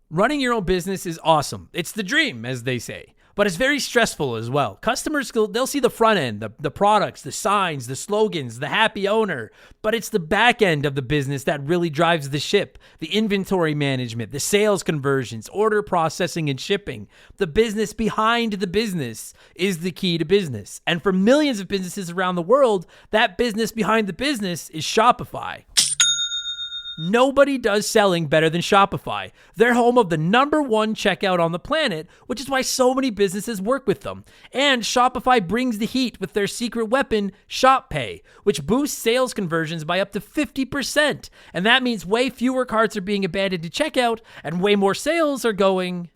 Running your own business is awesome. It's the dream, as they say. But it's very stressful as well. Customers, they'll see the front end, the products, the signs, the slogans, the happy owner. But it's the back end of the business that really drives the ship. The inventory management, the sales conversions, order processing and shipping. The business behind the business is the key to business. And for millions of businesses around the world, that business behind the business is Shopify. Nobody does selling better than Shopify. They're home of the #1 checkout on the planet, which is why so many businesses work with them. And Shopify brings the heat with their secret weapon, Shop Pay, which boosts sales conversions by up to 50%. And that means way fewer carts are being abandoned to checkout and way more sales are going.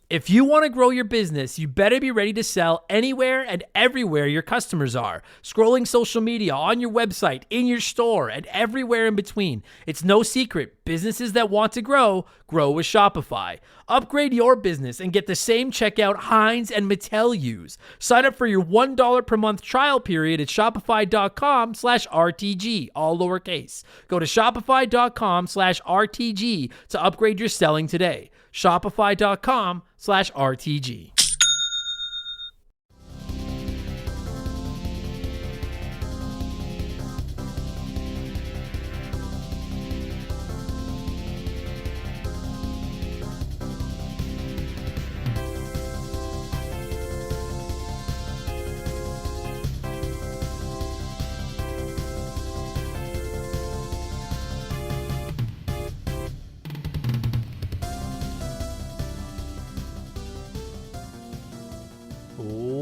If you want to grow your business, you better be ready to sell anywhere and everywhere your customers are. Scrolling social media, on your website, in your store, and everywhere in between. It's no secret. Businesses that want to grow with Shopify. Upgrade your business and get the same checkout Heinz and Mattel use. Sign up for your $1 per month trial period at shopify.com/RTG, all lowercase. Go to shopify.com/RTG to upgrade your selling today. Shopify.com/RTG.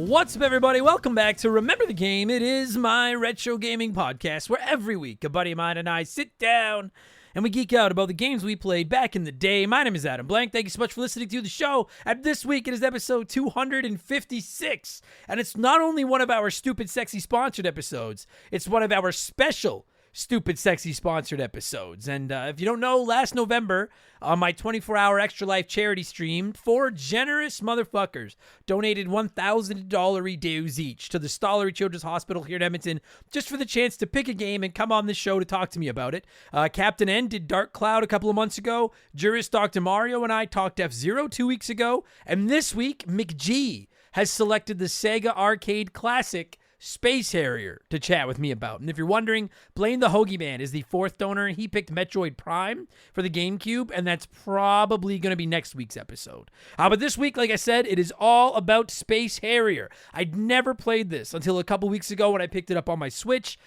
What's up, everybody? Welcome back to Remember the Game. It is my retro gaming podcast where every week a buddy of mine and I sit down and we geek out about the games we played back in the day. My name is Adam Blank. Thank you so much for listening to the show. And this week it is episode 256. And it's not only one of our Stupid Sexy sponsored episodes, it's one of our special Stupid Sexy sponsored episodes. And if you don't know, last November on my 24-hour Extra Life charity stream, 4 generous motherfuckers donated $1,000 dues each to the Stollery Children's Hospital here in Edmonton just for the chance to pick a game and come on this show to talk to me about it. Captain N did Dark Cloud a couple of months ago. Juris Dr. Mario and I talked F-Zero 2 weeks ago. And this week, McG has selected the Sega arcade classic Space Harrier to chat with me about. And if you're wondering, Blaine the Hoagie Man is the 4th donor, and he picked Metroid Prime for the GameCube, and that's probably going to be next week's episode. But this week, like I said, it is all about Space Harrier. I'd never played this until a couple weeks ago when I picked it up on my Switch.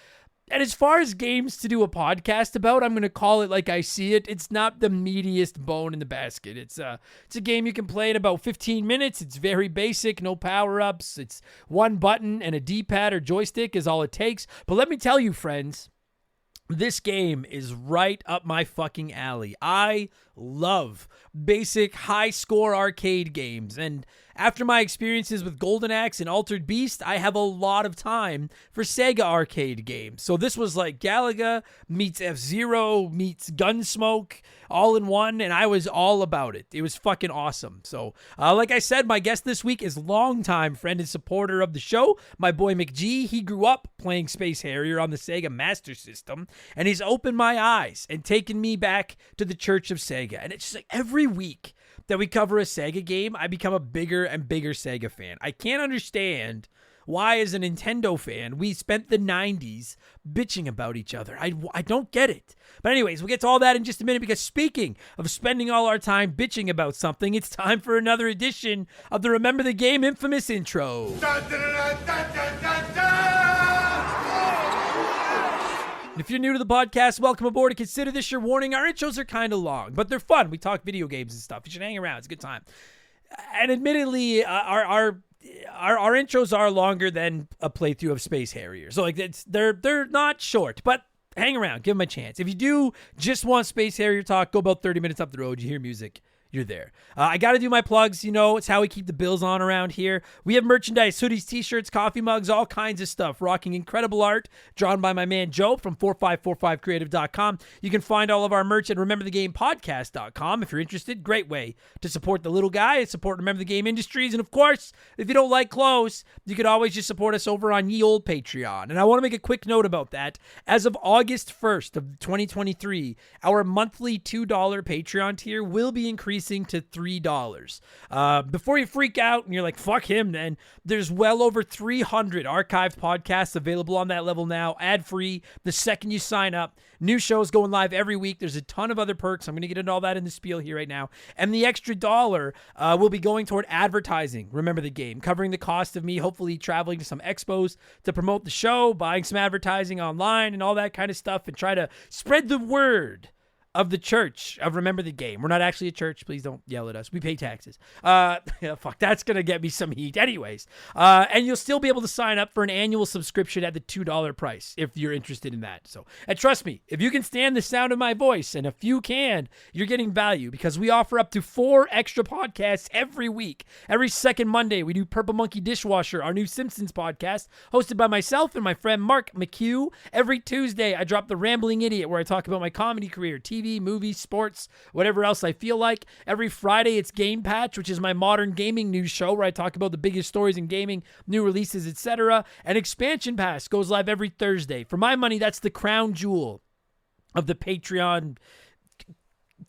And as far as games to do a podcast about, I'm going to call it like I see it. It's not the meatiest bone in the basket. It's a game you can play in about 15 minutes. It's very basic, no power-ups. It's one button and a D-pad or joystick is all it takes. But let me tell you, friends, this game is right up my fucking alley. I love basic high-score arcade games, and after my experiences with Golden Axe and Altered Beast, I have a lot of time for Sega arcade games. So this was like Galaga meets F-Zero meets Gunsmoke all in one, and I was all about it. It was fucking awesome. So like I said, my guest this week is longtime friend and supporter of the show, my boy McG. He grew up playing Space Harrier on the Sega Master System, and he's opened my eyes and taken me back to the Church of Sega. And it's just like every week that we cover a Sega game, I become a bigger and bigger Sega fan. I can't understand why, as a Nintendo fan, we spent the 90s bitching about each other. I don't get it. But anyways, we'll get to all that in just a minute, because speaking of spending all our time bitching about something, it's time for another edition of the Remember the Game infamous intro. Dun, dun, dun, dun, dun, dun, dun! If you're new to the podcast, welcome aboard, and consider this your warning. Our intros are kind of long, but they're fun. We talk video games and stuff. You should hang around. It's a good time. And admittedly, our intros are longer than a playthrough of Space Harrier. So like they're not short, but hang around. Give them a chance. If you do just want Space Harrier talk, go about 30 minutes up the road. You hear music. you're there. I got to do my plugs. It's how we keep the bills on around here. We have merchandise, hoodies, t-shirts, coffee mugs, all kinds of stuff. Rocking incredible art drawn by my man Joe from 4545creative.com. You can find all of our merch at rememberthegamepodcast.com if you're interested. Great way to support the little guy and support Remember the Game Industries. And of course, if you don't like clothes, you could always just support us over on ye old Patreon. And I want to make a quick note about that. As of August 1st of 2023, our monthly $2 Patreon tier will be increasing to $3. Before you freak out and you're like, fuck him, then there's well over 300 archived podcasts available on that level now, ad-free, the second you sign up. New shows going live every week. There's a ton of other perks. I'm going to get into all that in the spiel here right now. And the extra dollar will be going toward advertising. Remember the Game, covering the cost of me hopefully traveling to some expos to promote the show, buying some advertising online and all that kind of stuff, and try to spread the word of the church of Remember the Game. We're not actually a church. Please don't yell at us. We pay taxes. Fuck, that's going to get me some heat. Anyways, and you'll still be able to sign up for an annual subscription at the $2 price if you're interested in that. So, and trust me, if you can stand the sound of my voice, and if you can, you're getting value because we offer up to 4 extra podcasts every week. Every second Monday, we do Purple Monkey Dishwasher, our new Simpsons podcast, hosted by myself and my friend Mark McHugh. Every Tuesday, I drop The Rambling Idiot, where I talk about my comedy career, TV, movies, sports, whatever else I feel like. Every Friday, it's Game Patch, which is my modern gaming news show where I talk about the biggest stories in gaming, new releases, etc. And Expansion Pass goes live every Thursday. For my money, that's the crown jewel of the Patreon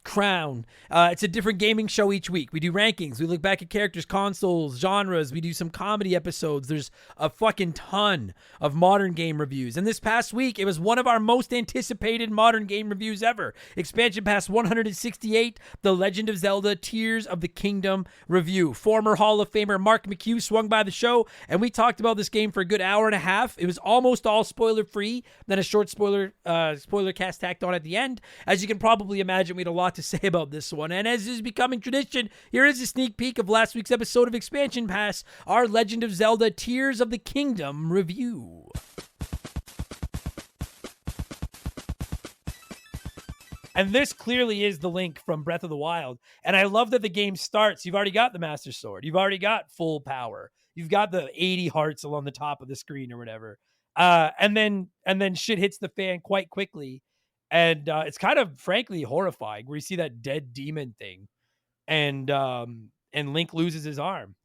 crown. It's a different gaming show each week. We do rankings. We look back at characters, consoles, genres. We do some comedy episodes. There's a fucking ton of modern game reviews. And this past week, it was one of our most anticipated modern game reviews ever. Expansion Pass 168, The Legend of Zelda Tears of the Kingdom review. Former Hall of Famer Mark McHugh swung by the show, and we talked about this game for a good hour and a half. It was almost all spoiler-free, then a short spoiler cast tacked on at the end. As you can probably imagine, we had a lot to say about this one, and as is becoming tradition, here is a sneak peek of last week's episode of Expansion Pass, our Legend of Zelda Tears of the Kingdom review. And this clearly is the link from Breath of the Wild, and I love that the game starts. You've already got the Master Sword, you've already got full power, you've got the 80 hearts along the top of the screen or whatever, and then shit hits the fan quite quickly. And it's kind of, frankly, horrifying where you see that dead demon thing and Link loses his arm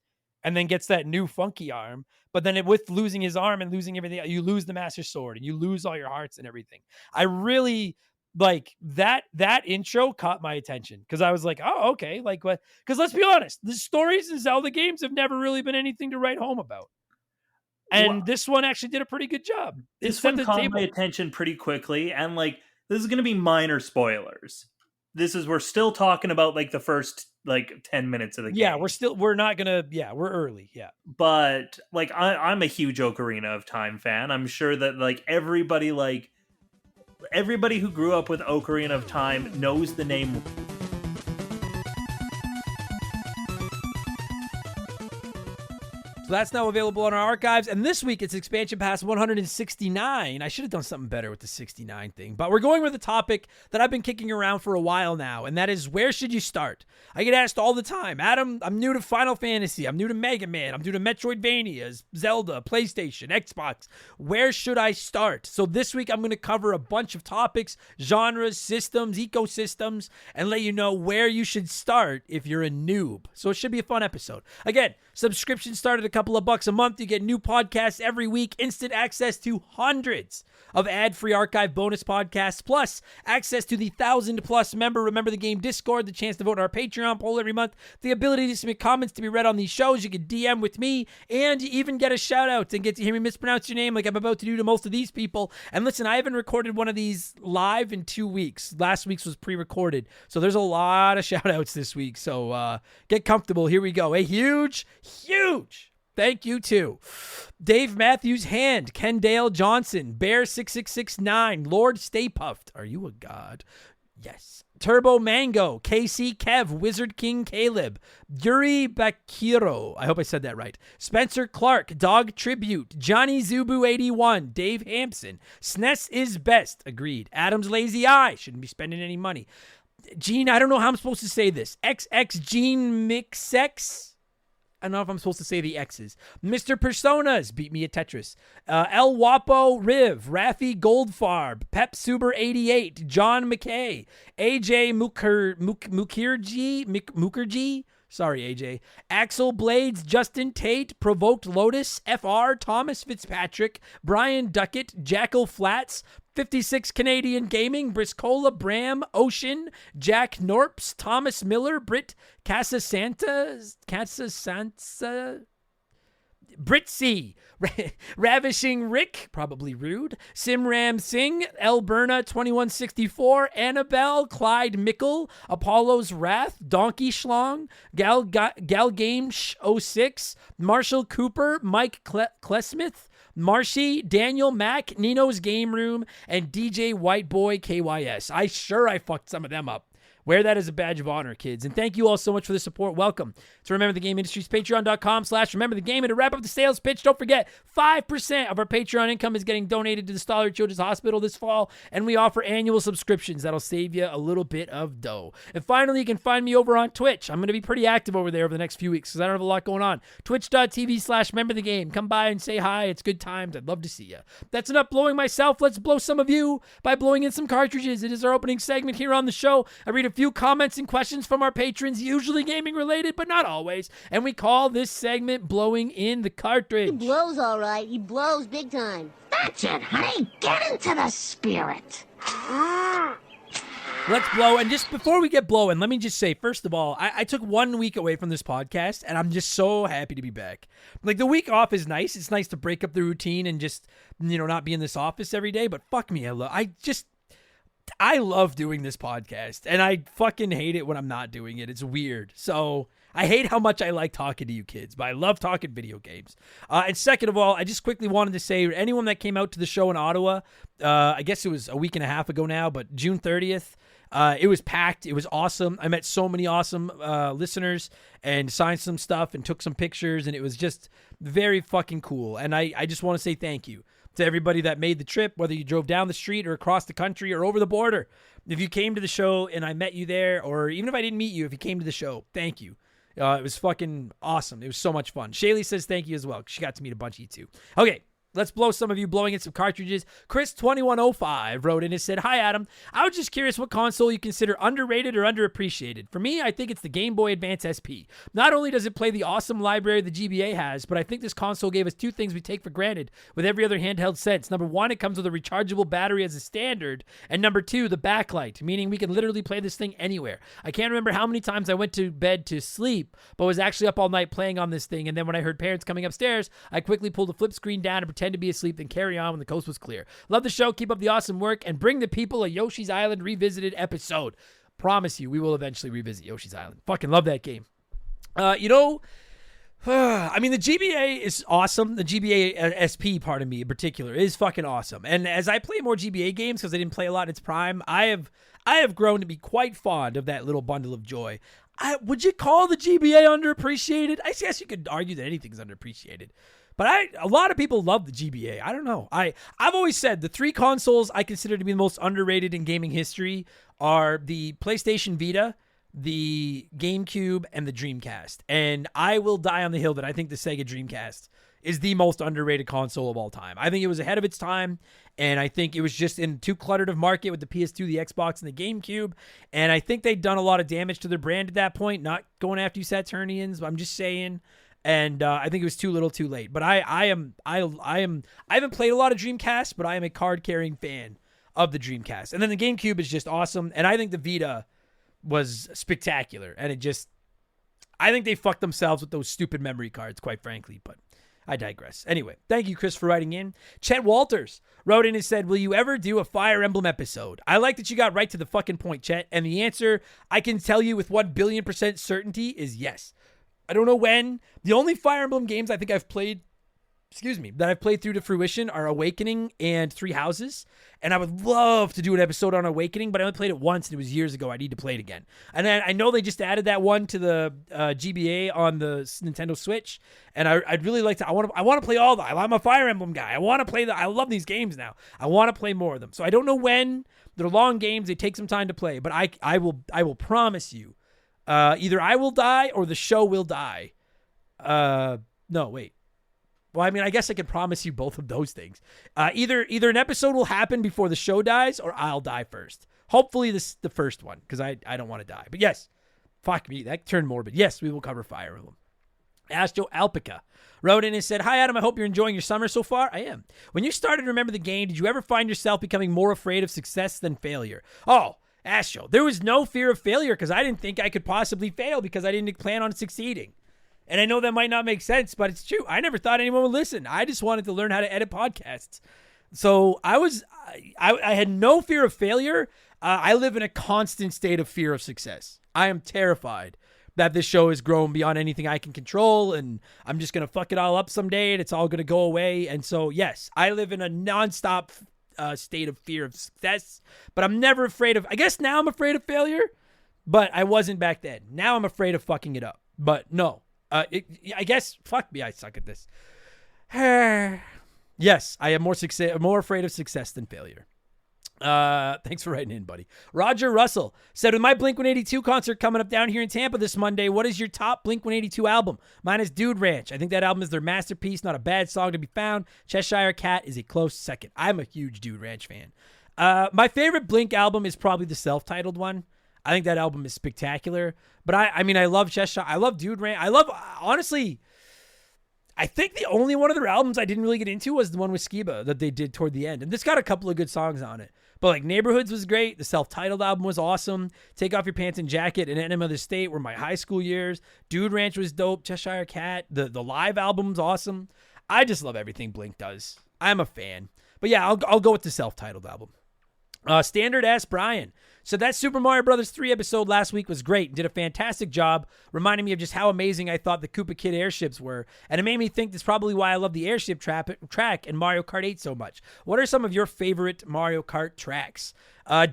and then gets that new funky arm. But then with losing his arm and losing everything, you lose the Master Sword and you lose all your hearts and everything. I really like that intro caught my attention because I was like, oh, okay. Like what? Because let's be honest, the stories in Zelda games have never really been anything to write home about. And this one actually did a pretty good job. This one caught my attention pretty quickly. And like, this is going to be minor spoilers. We're still talking about like the first like 10 minutes of the game. Yeah, we're early. Yeah. But like, I'm a huge Ocarina of Time fan. I'm sure that like everybody who grew up with Ocarina of Time knows the name. So that's now available on our archives. And this week, it's Expansion Pass 169. I should have done something better with the 69 thing. But we're going with a topic that I've been kicking around for a while now, and that is, where should you start? I get asked all the time, Adam, I'm new to Final Fantasy. I'm new to Mega Man. I'm new to Metroidvania, Zelda, PlayStation, Xbox. Where should I start? So this week, I'm going to cover a bunch of topics, genres, systems, ecosystems, and let you know where you should start if you're a noob. So it should be a fun episode. Again, subscription started a couple of bucks a month. You get new podcasts every week, instant access to hundreds of ad-free archive bonus podcasts, plus access to the 1,000+ member Remember the Game Discord, the chance to vote in our Patreon poll every month, the ability to submit comments to be read on these shows. You can DM with me, and you even get a shout out and get to hear me mispronounce your name like I'm about to do to most of these people. And listen, I haven't recorded one of these live in 2 weeks. Last week's was pre-recorded, so there's a lot of shout outs this week. So get comfortable. Here we go. A huge thank you to Dave Matthews Hand, Ken Dale Johnson, Bear6669, Lord Stay Puffed. Are you a god? Yes. Turbo Mango, KC Kev, Wizard King Caleb, Yuri Bakiro, I hope I said that right, Spencer Clark, Dog Tribute, Johnny Zubu 81, Dave Hampson, SNES is best, agreed, Adam's Lazy Eye, shouldn't be spending any money, Gene, I don't know how I'm supposed to say this. XX Gene Mixex. I don't know if I'm supposed to say the X's. Mr. Personas beat me at Tetris. El Wapo Riv, Rafi Goldfarb, Pep Suber 88, John McKay, AJ Mukherjee. Sorry, AJ. Axel Blades, Justin Tate, Provoked Lotus, FR, Thomas Fitzpatrick, Brian Duckett, Jackal Flats, 56 Canadian Gaming, Briscola Bram, Ocean, Jack Norps, Thomas Miller, Britt Casasanta, Britzy, Ravishing Rick, probably rude, Simram Singh, Elberna 2164, Annabelle, Clyde Mickle, Apollo's Wrath, Donkey Schlong, Gal Game 06, Marshall Cooper, Mike Klesmith, Marshy, Daniel Mack, Nino's Game Room, and DJ Whiteboy KYS. I fucked some of them up. Wear that as a badge of honor, kids. And thank you all so much for the support. Welcome to Remember the Game Industries, patreon.com/rememberthegame. And to wrap up the sales pitch, don't forget, 5% of our Patreon income is getting donated to the Stoller Children's Hospital this fall, and we offer annual subscriptions that'll save you a little bit of dough. And finally, you can find me over on Twitch. I'm going to be pretty active over there over the next few weeks because I don't have a lot going on. Twitch.tv/rememberthegame. Come by and say hi. It's good times. I'd love to see you. That's enough blowing myself. Let's blow some of you by blowing in some cartridges. It is our opening segment here on the show. I read a few comments and questions from our patrons, usually gaming related, but not always. And we call this segment Blowing in the Cartridge. He blows all right. He blows big time. That's it, honey. Get into the spirit. Let's blow. And just before we get blowing, let me just say, first of all, I took 1 week away from this podcast, and I'm just so happy to be back. Like, the week off is nice. It's nice to break up the routine and just, not be in this office every day. But fuck me, I love doing this podcast, and I fucking hate it when I'm not doing it. It's weird. So I hate how much I like talking to you kids, but I love talking video games. And second of all, I just quickly wanted to say, anyone that came out to the show in Ottawa, I guess it was a week and a half ago now, but June 30th, it was packed. It was awesome. I met so many awesome listeners and signed some stuff and took some pictures, and it was just very fucking cool. And I just want to say thank you to everybody that made the trip, whether you drove down the street or across the country or over the border. If you came to the show and I met you there, or even if I didn't meet you, if you came to the show, thank you. It was fucking awesome. It was so much fun. Shaylee says thank you as well. She got to meet a bunch of you too. Okay. Let's blow some of you blowing in some cartridges. Chris2105 wrote in and said, "Hi, Adam. I was just curious what console you consider underrated or underappreciated. For me, I think it's the Game Boy Advance SP. Not only does it play the awesome library the GBA has, but I think this console gave us two things we take for granted with every other handheld since. Number one, it comes with a rechargeable battery as a standard. And number two, the backlight, meaning we can literally play this thing anywhere. I can't remember how many times I went to bed to sleep, but was actually up all night playing on this thing. And then when I heard parents coming upstairs, I quickly pulled the flip screen down and pretend to be asleep, then carry on when the coast was clear. Love the show. Keep up the awesome work and bring the people a Yoshi's Island Revisited episode. Promise you, we will eventually revisit Yoshi's Island. Fucking love that game. I mean, the GBA is awesome. The GBA SP part of me in particular is fucking awesome. And as I play more GBA games, because I didn't play a lot in its prime, I have grown to be quite fond of that little bundle of joy. Would you call the GBA underappreciated? I guess you could argue that anything's underappreciated. But a lot of people love the GBA. I don't know. I've always said the three consoles I consider to be the most underrated in gaming history are the PlayStation Vita, the GameCube, and the Dreamcast. And I will die on the hill that I think the Sega Dreamcast is the most underrated console of all time. I think it was ahead of its time, and I think it was just in too cluttered of market with the PS2, the Xbox, and the GameCube. And I think they'd done a lot of damage to their brand at that point, not going after you Saturnians, but I'm just saying. And I think it was too little, too late. But I haven't played a lot of Dreamcast, but I am a card-carrying fan of the Dreamcast. And then the GameCube is just awesome. And I think the Vita was spectacular. And I think they fucked themselves with those stupid memory cards, quite frankly. But I digress. Anyway, thank you, Chris, for writing in. Chet Walters wrote in and said, "Will you ever do a Fire Emblem episode?" I like that you got right to the fucking point, Chet. And the answer I can tell you with 1,000,000,000% certainty is yes. I don't know when. The only Fire Emblem games I think I've played that I've played through to fruition are Awakening and Three Houses. And I would love to do an episode on Awakening, but I only played it once and it was years ago. I need to play it again. And then I know they just added that one to the GBA on the Nintendo Switch. And I'd really like to, I want to play all of them. I'm a Fire Emblem guy. I want to play I love these games now. I want to play more of them. So I don't know when. They're long games. They take some time to play, but I will promise you, either I will die or the show will die. No, wait. Well, I mean, I guess I could promise you both of those things. Either an episode will happen before the show dies, or I'll die first. Hopefully, the first one, because I don't want to die. But yes, fuck me, that turned morbid. Yes, we will cover Fire Emblem. Astro Alpica wrote in and said, "Hi, Adam. I hope you're enjoying your summer so far." I am. When you started to remember the game, did you ever find yourself becoming more afraid of success than failure? Oh, Astro, there was no fear of failure because I didn't think I could possibly fail because I didn't plan on succeeding. And I know that might not make sense, but it's true. I never thought anyone would listen. I just wanted to learn how to edit podcasts. So I had no fear of failure. I live in a constant state of fear of success. I am terrified that this show has grown beyond anything I can control, and I'm just going to fuck it all up someday, and it's all going to go away. And so, yes, I live in a nonstop state of fear of success, but I'm never afraid of, I guess now I'm afraid of failure, but I wasn't back then. Now I'm afraid of fucking it up. But no. I guess, fuck me, I suck at this. Yes, I am more afraid of success than failure. Thanks for writing in, buddy. Roger Russell said, with my Blink-182 concert coming up down here in Tampa this Monday, what is your top Blink-182 album? Mine is Dude Ranch. I think that album is their masterpiece, not a bad song to be found. Cheshire Cat is a close second. I'm a huge Dude Ranch fan. My favorite Blink album is probably the self-titled one. I think that album is spectacular. But I mean, I love Cheshire. I love Dude Ranch. Honestly, I think the only one of their albums I didn't really get into was the one with Skiba that they did toward the end. And this got a couple of good songs on it. But like Neighborhoods was great. The self-titled album was awesome. Take Off Your Pants and Jacket and Enema of the State were my high school years. Dude Ranch was dope. Cheshire Cat. The live album's awesome. I just love everything Blink does. I'm a fan. But yeah, I'll go with the self-titled album. Standard S. Brian. So that Super Mario Bros. 3 episode last week was great. Did a fantastic job, reminding me of just how amazing I thought the Koopa Kid airships were. And it made me think that's probably why I love the airship track and Mario Kart 8 so much. What are some of your favorite Mario Kart tracks?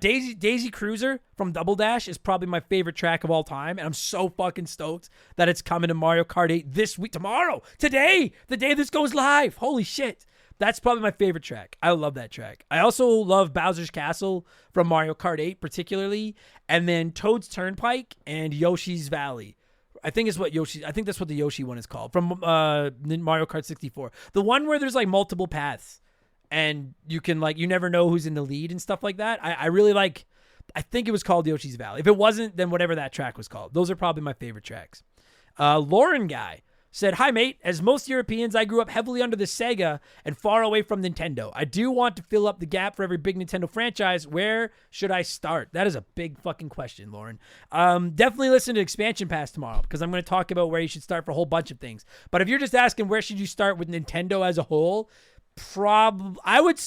Daisy Cruiser from Double Dash is probably my favorite track of all time. And I'm so fucking stoked that it's coming to Mario Kart 8 this week, today, the day this goes live. Holy shit. That's probably my favorite track. I love that track. I also love Bowser's Castle from Mario Kart 8 particularly, and then Toad's Turnpike and Yoshi's Valley. I think that's what the Yoshi one is called from Mario Kart 64. The one where there's like multiple paths and you can you never know who's in the lead and stuff like that. I really like, I think it was called Yoshi's Valley. If it wasn't, then whatever that track was called. Those are probably my favorite tracks. Lauren Guy said, "Hi, mate. As most Europeans, I grew up heavily under the Sega and far away from Nintendo. I do want to fill up the gap for every big Nintendo franchise. Where should I start?" That is a big fucking question, Lauren. Definitely listen to Expansion Pass tomorrow because I'm going to talk about where you should start for a whole bunch of things. But if you're just asking where should you start with Nintendo as a whole, I would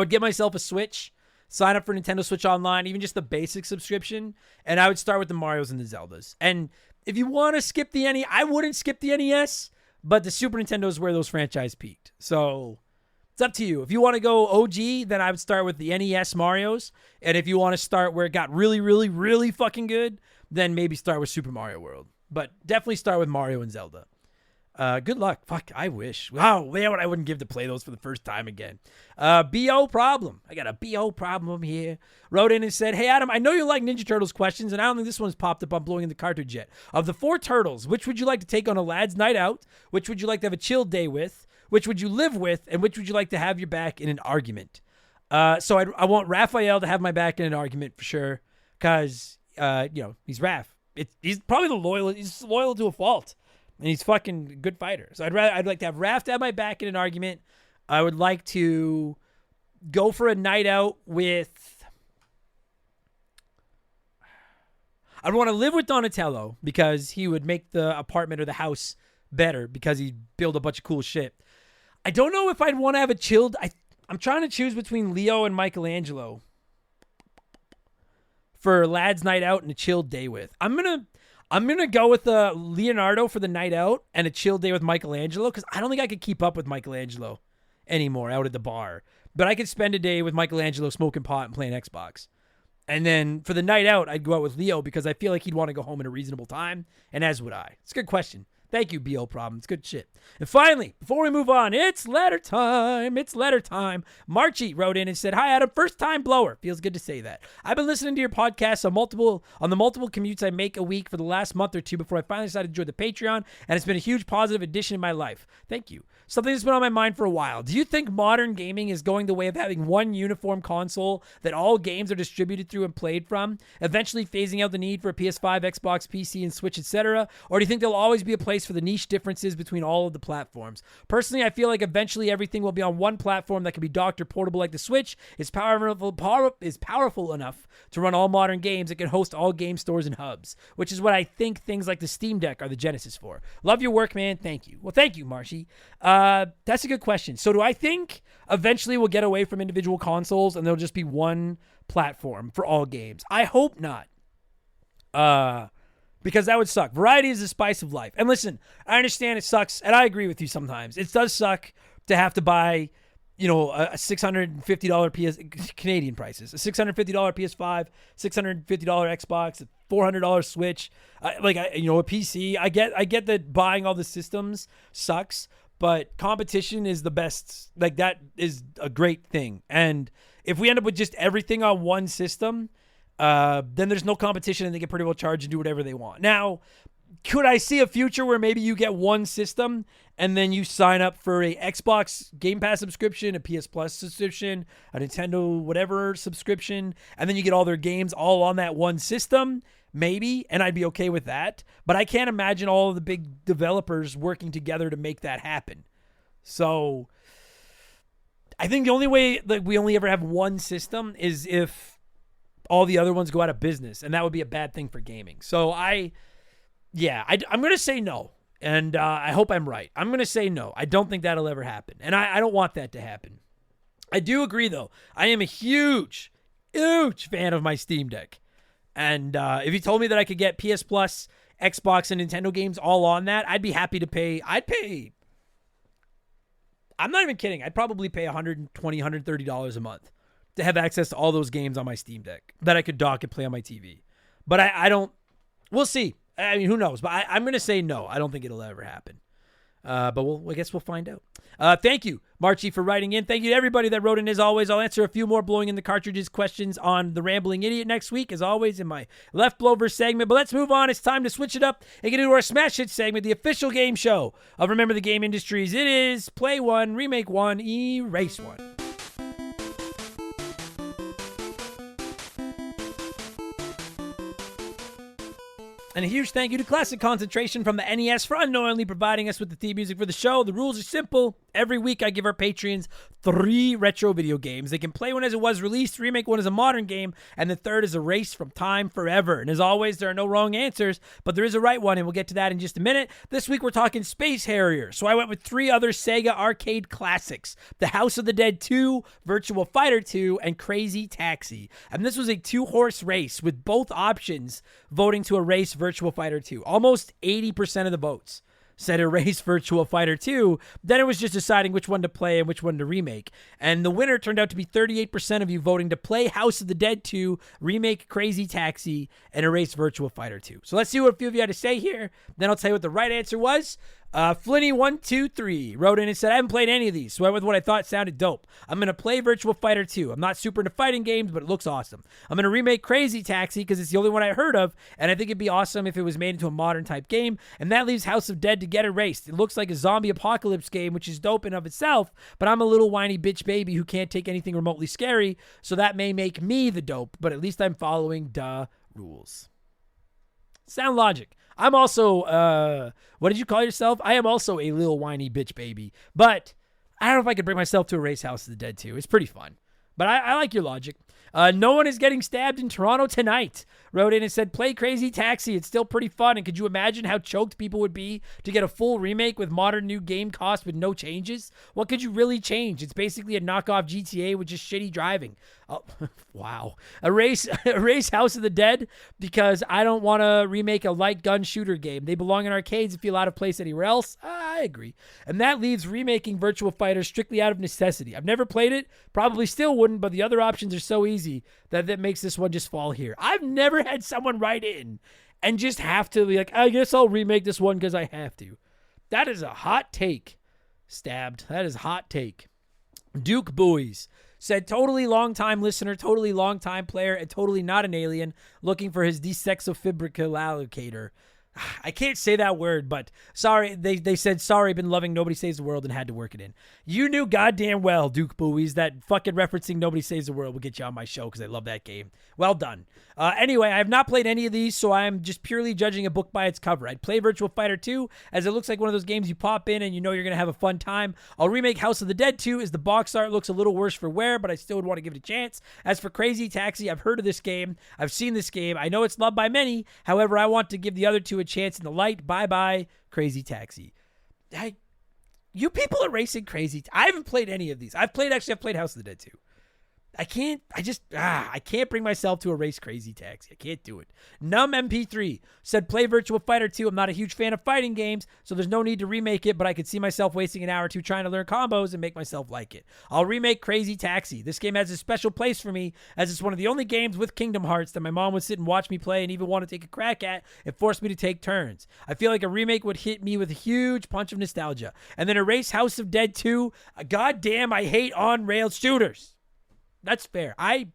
get myself a Switch, sign up for Nintendo Switch Online, even just the basic subscription, and I would start with the Marios and the Zeldas. And if you want to skip the NES, I wouldn't skip the NES, but the Super Nintendo is where those franchises peaked. So it's up to you. If you want to go OG, then I would start with the NES Marios. And if you want to start where it got really, really, really fucking good, then maybe start with Super Mario World. But definitely start with Mario and Zelda. Good luck. Fuck, I wish. Wow, man, what I wouldn't give to play those for the first time again. B.O. Problem. I got a B.O. problem here. Wrote in and said, "Hey, Adam, I know you like Ninja Turtles questions, and I don't think this one's popped up on blowing in the cartridge yet. Of the 4 turtles, which would you like to take on a lad's night out? Which would you like to have a chill day with? Which would you live with? And which would you like to have your back in an argument?" So I want Raphael to have my back in an argument for sure, because, he's Raph. He's probably he's loyal to a fault. And he's fucking good fighter. So I'd like to have Raph to have my back in an argument. I would like to go for a night out with... I'd want to live with Donatello because he would make the apartment or the house better because he'd build a bunch of cool shit. I don't know if I'd want to have a chilled... I'm trying to choose between Leo and Michelangelo for lad's night out and a chilled day with. I'm I'm going to go with Leonardo for the night out and a chill day with Michelangelo because I don't think I could keep up with Michelangelo anymore out at the bar. But I could spend a day with Michelangelo smoking pot and playing Xbox. And then for the night out, I'd go out with Leo because I feel like he'd want to go home in a reasonable time, and as would I. It's a good question. Thank you, BO Problem. It's good shit. And finally, before we move on, it's letter time. It's letter time. Marchie wrote in and said, "Hi, Adam. First time blower." Feels good to say that. "I've been listening to your podcast on the multiple commutes I make a week for the last month or two before I finally decided to join the Patreon, and it's been a huge positive addition in my life. Thank you. Something that's been on my mind for a while. Do you think modern gaming is going the way of having one uniform console that all games are distributed through and played from, eventually phasing out the need for a PS5, Xbox, PC, and Switch, etc.? Or do you think there'll always be a place for the niche differences between all of the platforms? Personally, I feel like eventually everything will be on one platform that can be docked or portable like the Switch is powerful enough to run all modern games. It can host all game stores and hubs, which is what I think things like the Steam Deck are the genesis for. Love your work, man. Thank you." Well, thank you, Marshy. That's a good question. So do I think eventually we'll get away from individual consoles and there'll just be one platform for all games? I hope not. Because that would suck. Variety is the spice of life. And listen, I understand it sucks, and I agree with you sometimes. It does suck to have to buy, a $650 Canadian prices, a $650 PS5, $650 Xbox, a $400 Switch, a PC. I get that buying all the systems sucks, but competition is the best. Like, that is a great thing. And if we end up with just everything on one system, then there's no competition and they can pretty well charge and do whatever they want. Now, could I see a future where maybe you get one system and then you sign up for a Xbox Game Pass subscription, a PS Plus subscription, a Nintendo whatever subscription, and then you get all their games all on that one system? Maybe, and I'd be okay with that. But I can't imagine all of the big developers working together to make that happen. So I think the only way that we only ever have one system is if all the other ones go out of business, and that would be a bad thing for gaming. So I'm going to say no, and I hope I'm right. I'm going to say no. I don't think that'll ever happen, and I don't want that to happen. I do agree, though. I am a huge, huge fan of my Steam Deck, and if you told me that I could get PS Plus, Xbox, and Nintendo games all on that, I'd be happy to pay. I'm not even kidding. I'd probably pay $120, $130 a month to have access to all those games on my Steam Deck that I could dock and play on my TV. But I don't, we'll see. I mean, who knows? But I'm going to say no. I don't think it'll ever happen. But I guess we'll find out. Thank you, Marchie, for writing in. Thank you to everybody that wrote in. As always, I'll answer a few more blowing in the cartridges questions on the Rambling Idiot next week, as always, in my Left Blower segment. But let's move on. It's time to switch it up and get into our Smash Hit segment, the official game show of Remember the Game Industries. It is Play One, Remake One, Erase One. And a huge thank you to Classic Concentration from the NES for unknowingly providing us with the theme music for the show. The rules are simple. Every week I give our patrons 3 retro video games. They can play one as it was released, remake one as a modern game, and the third is erased from time forever. And as always, there are no wrong answers, but there is a right one, and we'll get to that in just a minute. This week we're talking Space Harrier. So I went with 3 other Sega arcade classics: The House of the Dead 2, Virtua Fighter 2, and Crazy Taxi. And this was a 2-horse race with both options voting to erase Virtua Fighter 2. Almost 80% of the votes said erase Virtua Fighter 2. Then it was just deciding which one to play and which one to remake. And the winner turned out to be 38% of you voting to play House of the Dead 2, remake Crazy Taxi, and erase Virtua Fighter 2. So let's see what a few of you had to say here. Then I'll tell you what the right answer was. Flinny123 wrote in and said, "I haven't played any of these, so I went with what I thought sounded dope. I'm going to play Virtua Fighter 2. I'm not super into fighting games, but it looks awesome. I'm going to remake Crazy Taxi because it's the only one I heard of, and I think it'd be awesome if it was made into a modern type game. And that leaves House of Dead to get erased. It looks like a zombie apocalypse game, which is dope in of itself, but I'm a little whiny bitch baby who can't take anything remotely scary, so that may make me the dope, but at least I'm following rules." Sound logic. I'm also, what did you call yourself? I am also a little whiny bitch baby, but I don't know if I could bring myself to erase House of the Dead 2. It's pretty fun, but I like your logic. No one is getting stabbed in Toronto tonight. Wrote in and said, play Crazy Taxi. It's still pretty fun. And could you imagine how choked people would be to get a full remake with modern new game cost with no changes? What could you really change? It's basically a knockoff GTA with just shitty driving. Oh, wow. Erase House of the Dead because I don't want to remake a light gun shooter game. They belong in arcades and feel out of place anywhere else. I agree. And that leaves remaking Virtua Fighter strictly out of necessity. I've never played it, probably still wouldn't, but the other options are so easy that makes this one just fall here. I've never had someone write in and just have to be like, I guess I'll remake this one because I have to. That is a hot take. Stabbed. That is hot take. Duke Buoys said, totally long-time listener, totally long-time player, and totally not an alien looking for his desexofibrillator. I can't say that word, but sorry. They said, sorry, been loving Nobody Saves the World and had to work it in. You knew goddamn well, Duke Buoys, that fucking referencing Nobody Saves the World will get you on my show because I love that game. Well done. Anyway, I have not played any of these, so I'm just purely judging a book by its cover. I'd play Virtua Fighter 2, as it looks like one of those games you pop in and you know you're going to have a fun time. I'll remake House of the Dead 2, as the box art looks a little worse for wear, but I still would want to give it a chance. As for Crazy Taxi, I've heard of this game. I've seen this game. I know it's loved by many. However, I want to give the other two a chance in the light. Bye-bye, Crazy Taxi. You people are racing crazy. I haven't played any of these. I've played House of the Dead 2. I can't bring myself to erase Crazy Taxi. I can't do it. Numb MP3 said, play Virtua Fighter 2. I'm not a huge fan of fighting games, so there's no need to remake it, but I could see myself wasting an hour or two trying to learn combos and make myself like it. I'll remake Crazy Taxi. This game has a special place for me, as it's one of the only games with Kingdom Hearts that my mom would sit and watch me play and even want to take a crack at and force me to take turns. I feel like a remake would hit me with a huge punch of nostalgia. And then erase House of Dead 2. Goddamn, I hate on-rail shooters. That's fair. I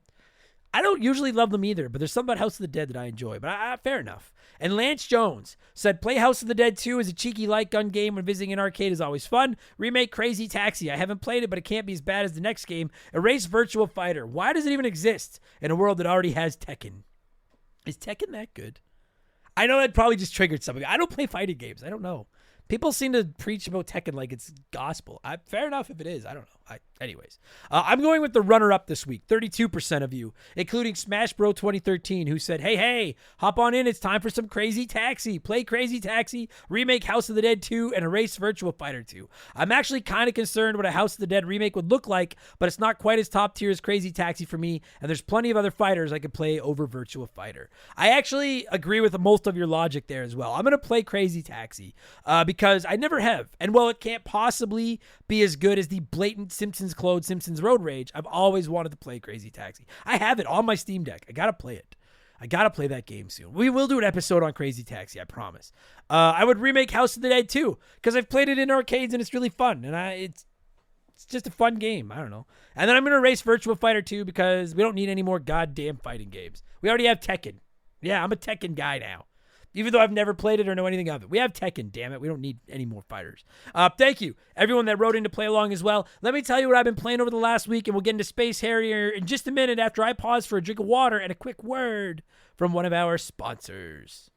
don't usually love them either, but there's something about House of the Dead that I enjoy. But fair enough. And Lance Jones said, play House of the Dead 2 as a cheeky light gun game when visiting an arcade is always fun. Remake Crazy Taxi. I haven't played it, but it can't be as bad as the next game. Erase Virtua Fighter. Why does it even exist in a world that already has Tekken? Is Tekken that good? I know that probably just triggered something. I don't play fighting games. I don't know. People seem to preach about Tekken like it's gospel. Fair enough if it is. I don't know. Anyways, I'm going with the runner-up this week. 32% of you, including Smash Bro 2013, who said, hey, hop on in. It's time for some Crazy Taxi. Play Crazy Taxi, remake House of the Dead 2, and erase Virtua Fighter 2. I'm actually kind of concerned what a House of the Dead remake would look like, but it's not quite as top tier as Crazy Taxi for me, and there's plenty of other fighters I could play over Virtua Fighter. I actually agree with most of your logic there as well. I'm going to play Crazy Taxi because I never have. And while it can't possibly be as good as the blatant Simpsons clone Simpsons Road Rage, I've always wanted to play Crazy Taxi. I have it on my Steam Deck. I got to play it. I got to play that game soon. We will do an episode on Crazy Taxi, I promise. I would remake House of the Dead too, because I've played it in arcades and it's really fun. And it's just a fun game. I don't know. And then I'm going to erase Virtua Fighter 2 because we don't need any more goddamn fighting games. We already have Tekken. Yeah, I'm a Tekken guy now. Even though I've never played it or know anything of it. We have Tekken, damn it. We don't need any more fighters. Thank you, everyone that wrote in to play along as well. Let me tell you what I've been playing over the last week, and we'll get into Space Harrier in just a minute after I pause for a drink of water and a quick word from one of our sponsors.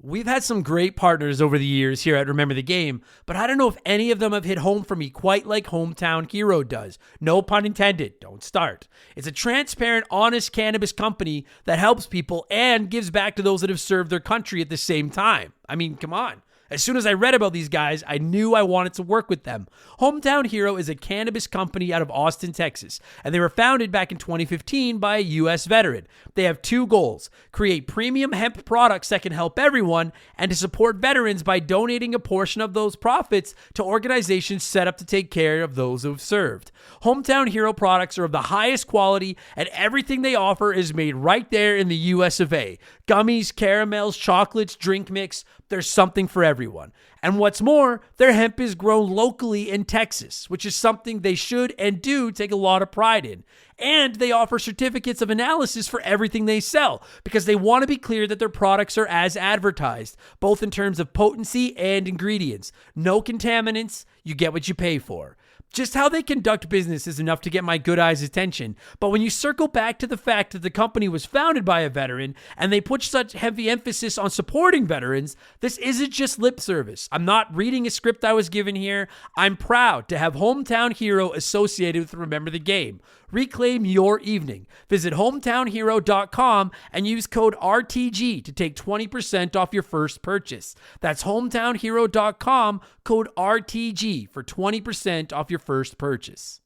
We've had some great partners over the years here at Remember the Game, but I don't know if any of them have hit home for me quite like Hometown Hero does. No pun intended. Don't start. It's a transparent, honest cannabis company that helps people and gives back to those that have served their country at the same time. I mean, come on. As soon as I read about these guys, I knew I wanted to work with them. Hometown Hero is a cannabis company out of Austin, Texas, and they were founded back in 2015 by a U.S. veteran. They have two goals: create premium hemp products that can help everyone, and to support veterans by donating a portion of those profits to organizations set up to take care of those who have served. Hometown Hero products are of the highest quality, and everything they offer is made right there in the U.S. of A. Gummies, caramels, chocolates, drink mix. There's something for everyone. And what's more, their hemp is grown locally in Texas, which is something they should and do take a lot of pride in. And they offer certificates of analysis for everything they sell because they want to be clear that their products are as advertised, both in terms of potency and ingredients. No contaminants, you get what you pay for. Just how they conduct business is enough to get my good eyes' attention. But when you circle back to the fact that the company was founded by a veteran and they put such heavy emphasis on supporting veterans, this isn't just lip service. I'm not reading a script I was given here. I'm proud to have Hometown Hero associated with Remember the Game. Reclaim your evening. Visit hometownhero.com and use code RTG to take 20% off your first purchase. That's hometownhero.com, code RTG for 20% off your first purchase.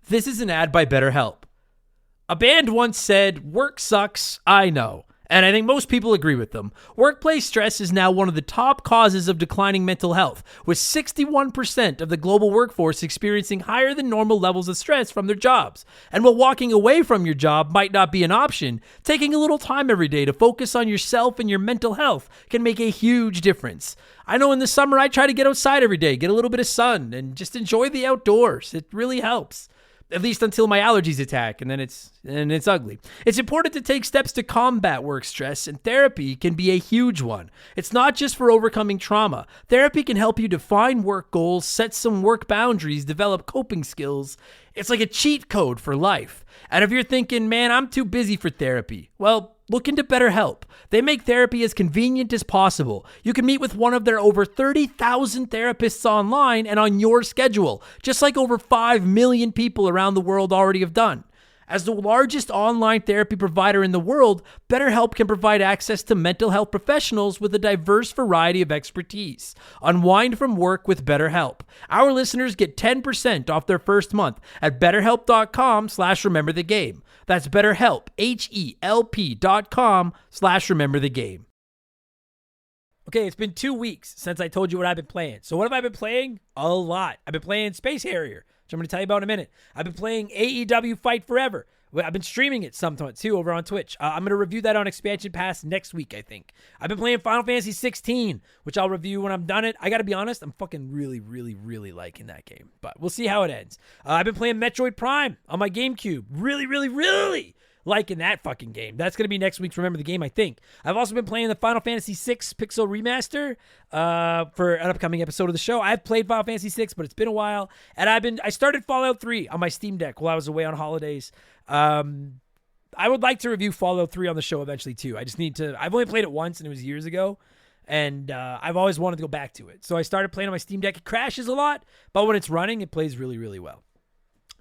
This is an ad by BetterHelp. A band once said, "Work sucks, I know." And I think most people agree with them. Workplace stress is now one of the top causes of declining mental health, with 61% of the global workforce experiencing higher than normal levels of stress from their jobs. And while walking away from your job might not be an option, taking a little time every day to focus on yourself and your mental health can make a huge difference. I know in the summer I try to get outside every day, get a little bit of sun, and just enjoy the outdoors. It really helps. At least until my allergies attack, and then it's ugly. It's important to take steps to combat work stress, and therapy can be a huge one. It's not just for overcoming trauma. Therapy can help you define work goals, set some work boundaries, develop coping skills. It's like a cheat code for life. And if you're thinking, man, I'm too busy for therapy, well, look into BetterHelp. They make therapy as convenient as possible. You can meet with one of their over 30,000 therapists online and on your schedule, just like over 5 million people around the world already have done. As the largest online therapy provider in the world, BetterHelp can provide access to mental health professionals with a diverse variety of expertise. Unwind from work with BetterHelp. Our listeners get 10% off their first month at BetterHelp.com/rememberthegame. That's BetterHelp, HELP.com/rememberthegame. Okay, it's been 2 weeks since I told you what I've been playing. So what have I been playing? A lot. I've been playing Space Harrier, which I'm going to tell you about in a minute. I've been playing AEW Fight Forever. I've been streaming it sometimes too over on Twitch. I'm going to review that on Expansion Pass next week, I think. I've been playing Final Fantasy 16, which I'll review when I'm done it. I got to be honest, I'm fucking really, really, really liking that game, but we'll see how it ends. I've been playing Metroid Prime on my GameCube. Really, really, really liking that fucking game. That's going to be next week's Remember the Game, I think. I've also been playing the Final Fantasy VI Pixel Remaster for an upcoming episode of the show. I've played Final Fantasy VI, but it's been a while. And I started Fallout 3 on my Steam Deck while I was away on holidays. I would like to review Fallout 3 on the show eventually too. I just need to, I've only played it once and it was years ago. And I've always wanted to go back to it. So I started playing on my Steam Deck. It crashes a lot, but when it's running, it plays really, really well.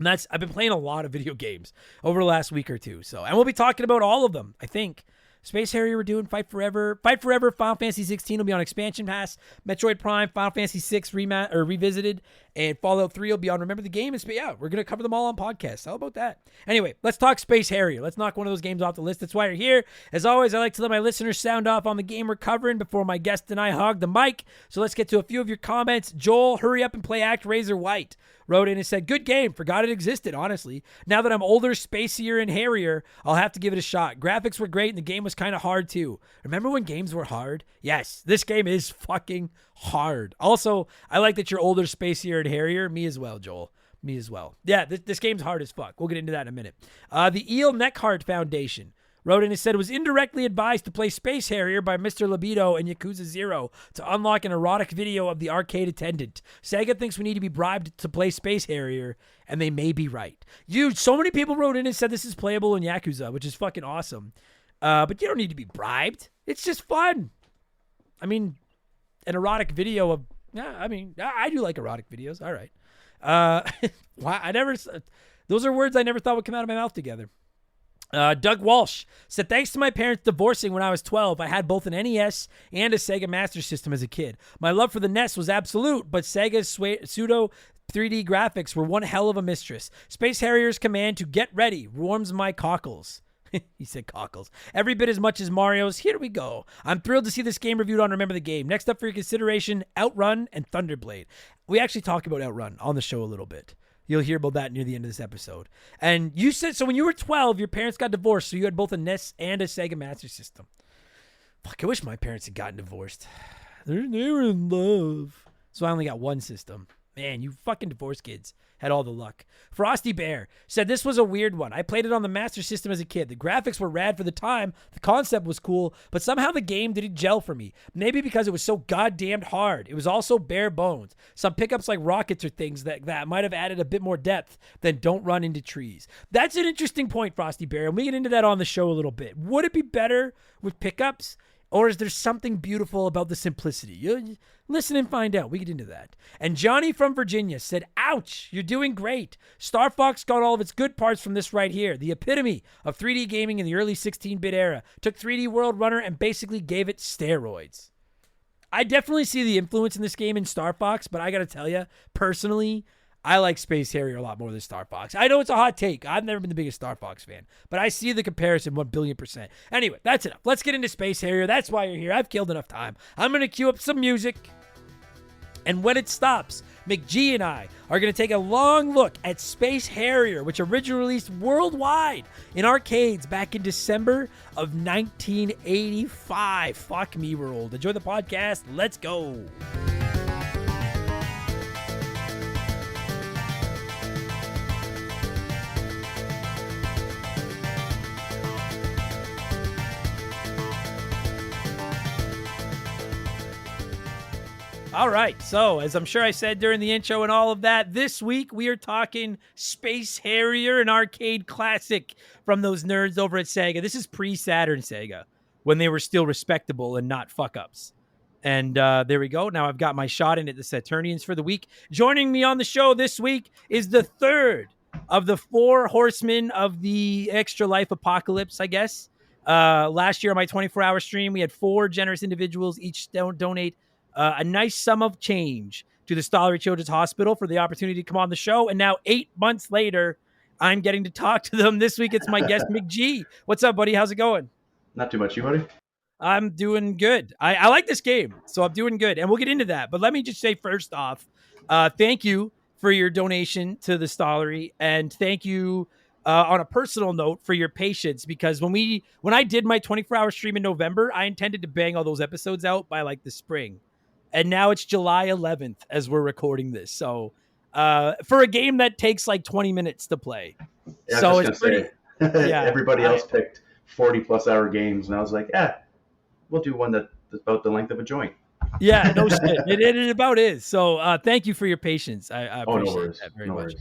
And I've been playing a lot of video games over the last week or two. And we'll be talking about all of them, I think. Space Harrier, we're doing Fight Forever. Fight Forever, Final Fantasy 16 will be on Expansion Pass. Metroid Prime, Final Fantasy 6 Revisited, and Fallout 3 will be on Remember the Game. And yeah, we're going to cover them all on podcasts. How about that? Anyway, let's talk Space Harrier. Let's knock one of those games off the list. That's why you're here. As always, I like to let my listeners sound off on the game we're covering before my guest and I hog the mic. So let's get to a few of your comments. Joel, hurry up and play Act Razor White. Wrote in and said, good game. Forgot it existed, honestly. Now that I'm older, spacier, and hairier, I'll have to give it a shot. Graphics were great, and the game was kind of hard, too. Remember when games were hard? Yes, this game is fucking hard. Also, I like that you're older, spacier, and hairier. Me as well, Joel. Me as well. Yeah, this game's hard as fuck. We'll get into that in a minute. The Eel Neckhart Foundation wrote in and said, was indirectly advised to play Space Harrier by Mr. Libido and Yakuza 0 to unlock an erotic video of the arcade attendant. Sega thinks we need to be bribed to play Space Harrier, and they may be right. So many people wrote in and said this is playable in Yakuza, which is fucking awesome. But you don't need to be bribed. It's just fun. I mean, an erotic video of, I do like erotic videos. All right. Those are words I never thought would come out of my mouth together. Doug Walsh said, thanks to my parents divorcing when I was 12, I had both an NES and a Sega Master System as a kid. My love for the NES was absolute, but Sega's pseudo 3D graphics were one hell of a mistress. Space Harrier's command to get ready warms my cockles. He said cockles. Every bit as much as Mario's. Here we go. I'm thrilled to see this game reviewed on Remember the Game. Next up for your consideration, Outrun and Thunderblade. We actually talk about Outrun on the show a little bit. You'll hear about that near the end of this episode. And you said, so when you were 12, your parents got divorced, so you had both a NES and a Sega Master System. Fuck, I wish my parents had gotten divorced. They were in love. So I only got one system. Man, you fucking divorced kids. Had all the luck. Frosty Bear said this was a weird one. I played it on the Master System as a kid. The graphics were rad for the time. The concept was cool, but somehow the game didn't gel for me. Maybe because it was so goddamn hard. It was also bare bones. Some pickups like rockets or things that might have added a bit more depth than don't run into trees. That's an interesting point, Frosty Bear, and we get into that on the show a little bit. Would it be better with pickups? Or is there something beautiful about the simplicity? You listen and find out. We get into that. And Johnny from Virginia said, ouch, you're doing great. Star Fox got all of its good parts from this right here. The epitome of 3D gaming in the early 16-bit era. Took 3D World Runner and basically gave it steroids. I definitely see the influence in this game in Star Fox, but I got to tell you, personally, I like Space Harrier a lot more than Star Fox. I know it's a hot take. I've never been the biggest Star Fox fan, but I see the comparison 1 billion%. Anyway, that's enough. Let's get into Space Harrier. That's why you're here. I've killed enough time. I'm going to cue up some music. And when it stops, McG and I are going to take a long look at Space Harrier, which originally released worldwide in arcades back in December of 1985. Fuck me, we're old. Enjoy the podcast. Let's go. All right, so as I'm sure I said during the intro and all of that, this week we are talking Space Harrier, an arcade classic from those nerds over at Sega. This is pre-Saturn Sega, when they were still respectable and not fuck-ups. And there we go. Now I've got my shot in at the Saturnians for the week. Joining me on the show this week is the third of the 4 horsemen of the Extra Life Apocalypse, I guess. Last year on my 24-hour stream, we had 4 generous individuals each donate a nice sum of change to the Stollery Children's Hospital for the opportunity to come on the show. And now 8 months later, I'm getting to talk to them. This week, it's my guest, McG. What's up, buddy? How's it going? Not too much. You, buddy? I'm doing good. I like this game, so I'm doing good. And we'll get into that. But let me just say first off, thank you for your donation to the Stollery. And thank you on a personal note for your patience, because when I did my 24-hour stream in November, I intended to bang all those episodes out by like the spring. And now it's July 11th as we're recording this. So for a game that takes like 20 mines to play. Yeah, so it's pretty. Yeah, everybody else picked 40+ hour games. And I was like, we'll do one that's about the length of a joint. Yeah, no shit. It about is. So thank you for your patience. I appreciate that very much.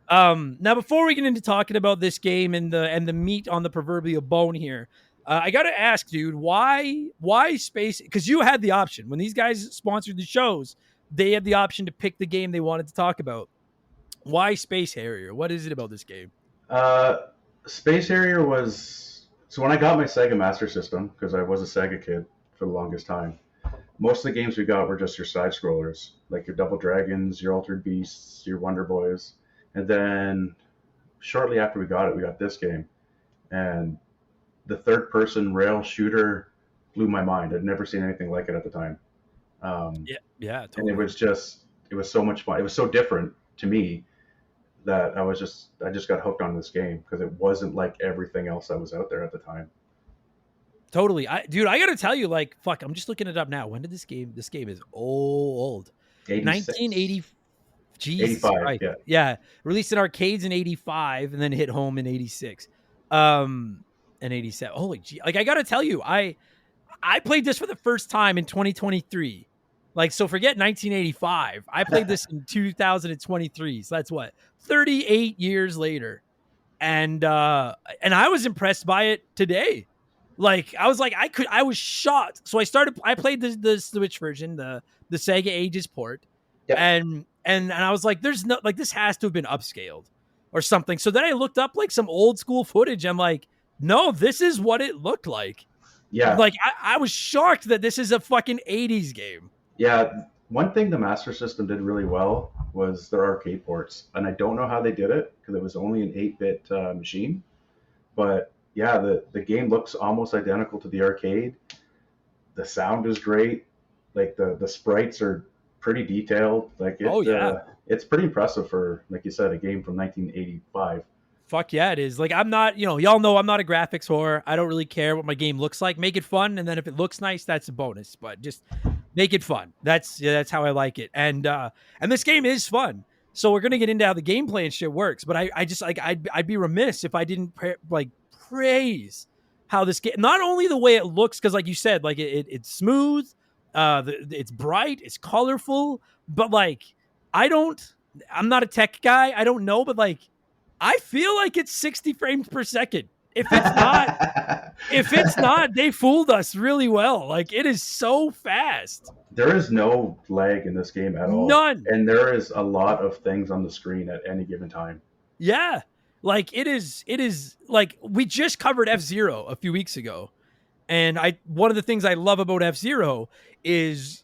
Now, before we get into talking about this game and the meat on the proverbial bone here, I got to ask, dude, why Space? Because you had the option. When these guys sponsored the shows, they had the option to pick the game they wanted to talk about. Why Space Harrier? What is it about this game? Space Harrier was... So when I got my Sega Master System, because I was a Sega kid for the longest time, most of the games we got were just your side-scrollers, like your Double Dragons, your Altered Beasts, your Wonder Boys. And then shortly after we got it, we got this game. And the third-person rail shooter blew my mind. I'd never seen anything like it at the time. Totally. And it was so much fun. It was so different to me that I just got hooked on this game because it wasn't like everything else that was out there at the time. Totally. I got to tell you, like, fuck, I'm just looking it up now. When did this game is old. 1980. Jesus 85, Christ. yeah. Yeah. Released in arcades in 85 and then hit home in 86. And 87. Holy gee. Like, I got to tell you, I played this for the first time in 2023. Like, so forget 1985. I played this in 2023. So that's what? 38 years later. And I was impressed by it today. Like, I was like, I was shocked. So I played the Switch version, the Sega Ages port. Yep. And I was like, there's no, like, this has to have been upscaled or something. So then I looked up like some old school footage. I'm like, no, this is what it looked like. Yeah. Like, I was shocked that this is a fucking 80s game. Yeah. One thing the Master System did really well was their arcade ports. And I don't know how they did it because it was only an 8-bit machine. But yeah, the game looks almost identical to the arcade. The sound is great. Like, the sprites are pretty detailed. Like, it's pretty impressive for, like you said, a game from 1985. Fuck yeah, it is. Like, I'm not, y'all know I'm not a graphics whore. I don't really care what my game looks like. Make it fun, and then if it looks nice, that's a bonus. But just make it fun. That's how I like it. And this game is fun. So we're gonna get into how the gameplay and shit works. But I just like I'd be remiss if I didn't praise how this game. Not only the way it looks, because like you said, like it's smooth, it's bright, it's colorful. But like I'm not a tech guy. I don't know, but like, I feel like it's 60 frames per second. If it's not, they fooled us really well. Like, it is so fast. There is no lag in this game at all. None. And there is a lot of things on the screen at any given time. Yeah. Like, it is like, we just covered F-Zero a few weeks ago. And one of the things I love about F-Zero is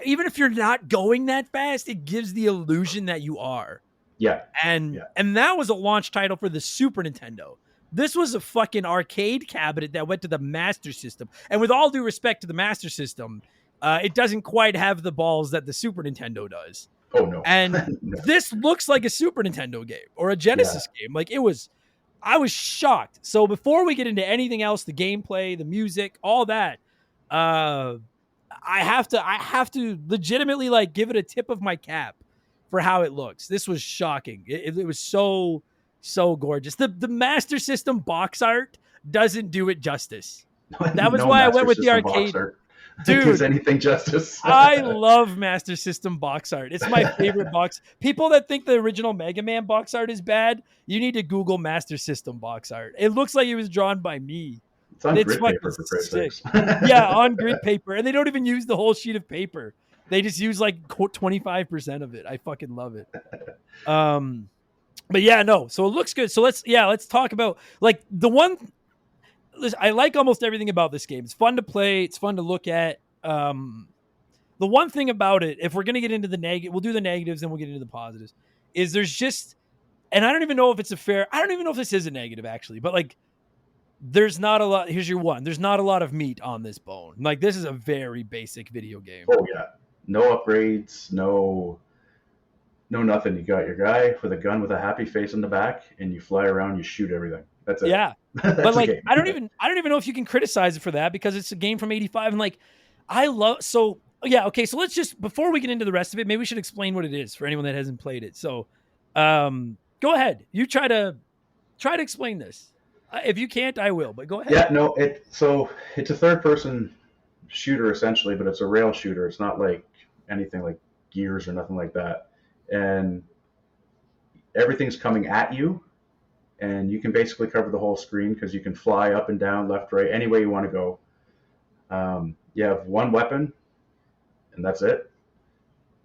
even if you're not going that fast, it gives the illusion that you are. Yeah. And that was a launch title for the Super Nintendo. This was a fucking arcade cabinet that went to the Master System. And with all due respect to the Master System, it doesn't quite have the balls that the Super Nintendo does. Oh, no. And No. this looks like a Super Nintendo game or a Genesis game. Like, I was shocked. So before we get into anything else, the gameplay, the music, all that, I have to legitimately like give it a tip of my cap for how it looks. This was shocking. It was so gorgeous. The Master System box art doesn't do it justice. That was why I went with the arcade. Dude, gives anything justice. I love Master System box art. It's my favorite box. People that think the original Mega Man box art is bad, you need to Google Master System box art. It looks like it was drawn by me. It's on grid paper, for Christ's sakes. Yeah, on grid paper. And they don't even use the whole sheet of paper. They just use like 25% of it. I fucking love it. But yeah, no. So it looks good. So let's talk about like the one. Listen, I like almost everything about this game. It's fun to play. It's fun to look at. The one thing about it, if we're gonna get into the negative, we'll do the negatives, then we'll get into the positives. Is there's just, and I don't even know if it's I don't even know if this is a negative actually, but like, there's not a lot. Here's your one. There's not a lot of meat on this bone. Like, this is a very basic video game. Oh yeah, no upgrades, no nothing. You got your guy with a gun with a happy face on the back, and you fly around, you shoot everything. That's it. Yeah. But like, I don't even know if you can criticize it for that, because it's a game from 85. And like, so let's just, before we get into the rest of it, maybe we should explain what it is for anyone that hasn't played it. So, go ahead. You try to explain this. If you can't, I will, but go ahead. Yeah, no, it's a third person shooter essentially, but it's a rail shooter. It's not like anything like Gears or nothing like that. And everything's coming at you. And you can basically cover the whole screen because you can fly up and down, left, right, any way you want to go. You have one weapon, and that's it.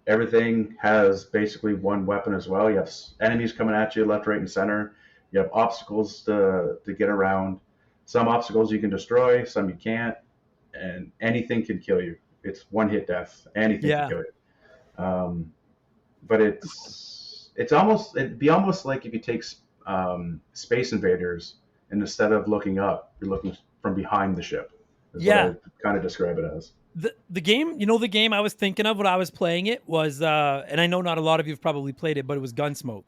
Everything has basically one weapon as well. You have enemies coming at you left, right, and center. You have obstacles to get around. Some obstacles you can destroy, some you can't, and anything can kill you. It's one-hit death. Anything can kill you. But it'd be almost like if you take Space Invaders, and instead of looking up, you're looking from behind the ship. Is what I kind of describe it as. The game, the game I was thinking of when I was playing it was, and I know not a lot of you have probably played it, but it was Gunsmoke.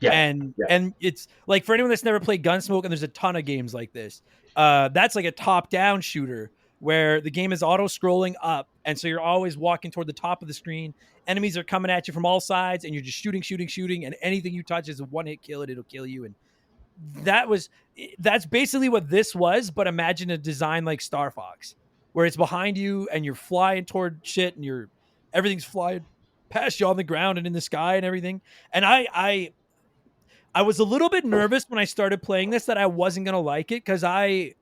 Yeah. And it's like, for anyone that's never played Gunsmoke, and there's a ton of games like this, that's like a top-down shooter where the game is auto-scrolling up, and so you're always walking toward the top of the screen. Enemies are coming at you from all sides, and you're just shooting, and anything you touch is a one-hit kill, and it'll kill you. And that's basically what this was, but imagine a design like Star Fox, where it's behind you, and you're flying toward shit, and everything's flying past you on the ground and in the sky and everything. And I was a little bit nervous when I started playing this that I wasn't going to like it, because I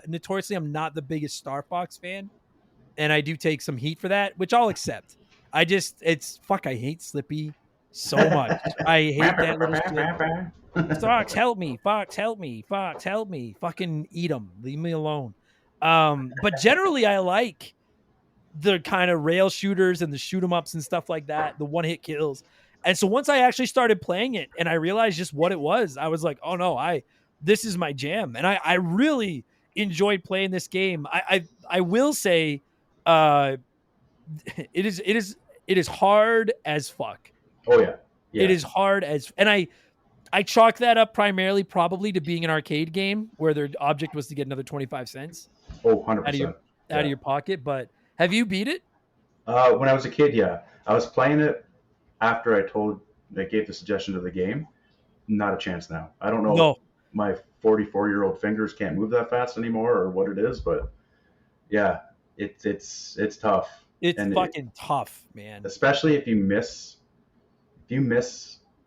notoriously am not the biggest Star Fox fan, and I do take some heat for that, which I'll accept. I hate Slippy so much. I hate that little shit. Fox, help me. Fox, help me. Fox, help me. Fucking eat them. Leave me alone. But generally, I like the kind of rail shooters and the shoot 'em ups and stuff like that, the one-hit kills. And so once I actually started playing it and I realized just what it was, I was like, oh no, this is my jam. And I really enjoyed playing this game. I will say, it is hard as fuck. Oh yeah. It is hard and I chalk that up primarily probably to being an arcade game where their object was to get another 25 cents. Oh, 100%. Out of your pocket. But have you beat it? When I was a kid, yeah. I was playing it after I gave the suggestion to the game. Not a chance now. I don't know. No. My 44-year-old fingers can't move that fast anymore or what it is, but yeah, it's tough. It's fucking tough, man. Especially if you miss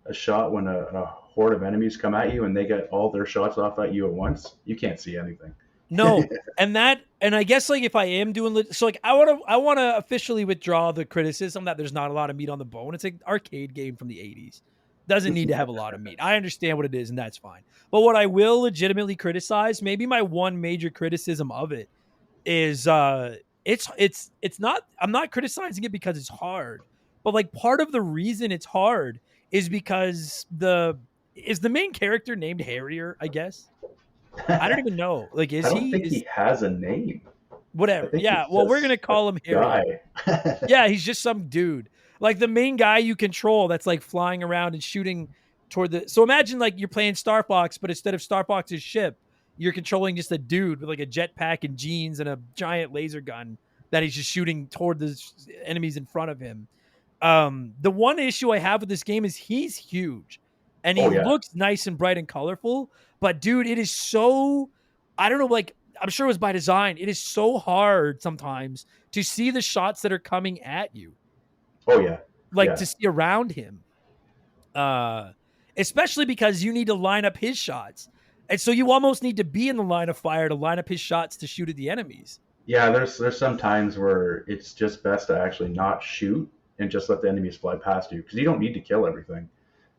a shot when a horde of enemies come at you and they get all their shots off at you at once, you can't see anything. No, and I guess like if I am doing so, like I want to officially withdraw the criticism that there's not a lot of meat on the bone. It's an arcade game from the 80s. Doesn't need to have a lot of meat. I understand what it is, and that's fine. But what I will legitimately criticize, maybe my one major criticism of it is it's not, I'm not criticizing it because it's hard, but like part of the reason it's hard is because the main character named Harrier, I guess. I don't even know. Like, I don't think he has a name. Whatever. Yeah. He's Well, we're just gonna call him Harrier. guy. Yeah, he's just some dude. Like the main guy you control that's like flying around and shooting toward the. So imagine like you're playing Star Fox, but instead of Star Fox's ship, you're controlling just a dude with like a jetpack and jeans and a giant laser gun that he's just shooting toward the enemies in front of him. The one issue I have with this game is he's huge and he looks nice and bright and colorful, but dude, it is so, I don't know, like I'm sure it was by design. It is so hard sometimes to see the shots that are coming at you. Oh yeah. Like to see around him. Especially because you need to line up his shots. And so you almost need to be in the line of fire to line up his shots to shoot at the enemies. Yeah, there's some times where it's just best to actually not shoot and just let the enemies fly past you because you don't need to kill everything.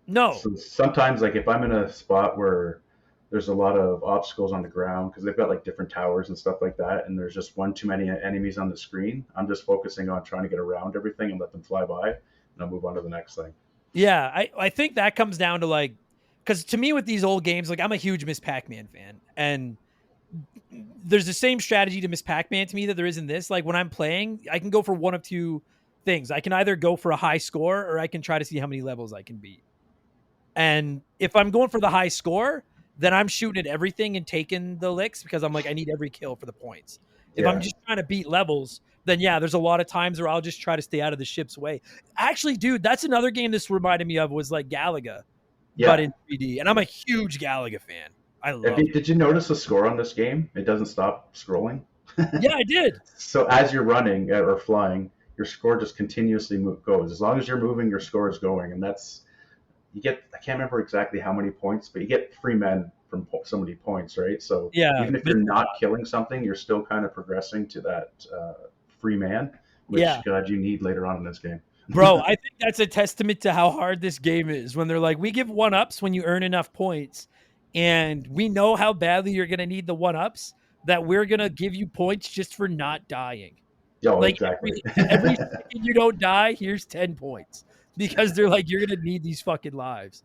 No. So sometimes, like if I'm in a spot where there's a lot of obstacles on the ground because they've got like different towers and stuff like that, and there's just one too many enemies on the screen, I'm just focusing on trying to get around everything and let them fly by, and I'll move on to the next thing. Yeah, I think that comes down to like, because to me with these old games, like I'm a huge Miss Pac-Man fan, and there's the same strategy to Miss Pac-Man to me that there is in this. Like when I'm playing, I can go for one of two things. I can either go for a high score or I can try to see how many levels I can beat. And if I'm going for the high score, then I'm shooting at everything and taking the licks because I'm like, I need every kill for the points. If I'm just trying to beat levels, then yeah, there's a lot of times where I'll just try to stay out of the ship's way. Actually, dude, that's another game this reminded me of was like Galaga, but in 3D. And I'm a huge Galaga fan. I love it. Did you notice the score on this game? It doesn't stop scrolling. Yeah, I did. So as you're running or flying, your score just continuously goes. As long as you're moving, your score is going. And that's, you get, I can't remember exactly how many points, but you get free men from so many points, right? So even if you're not killing something, you're still kind of progressing to that free man, which God, you need later on in this game. Bro, I think that's a testament to how hard this game is when they're like, we give 1-ups when you earn enough points. And we know how badly you're going to need the 1-ups that we're going to give you points just for not dying. Oh, like exactly. every second you don't die, here's 10 points. Because they're like, you're going to need these fucking lives.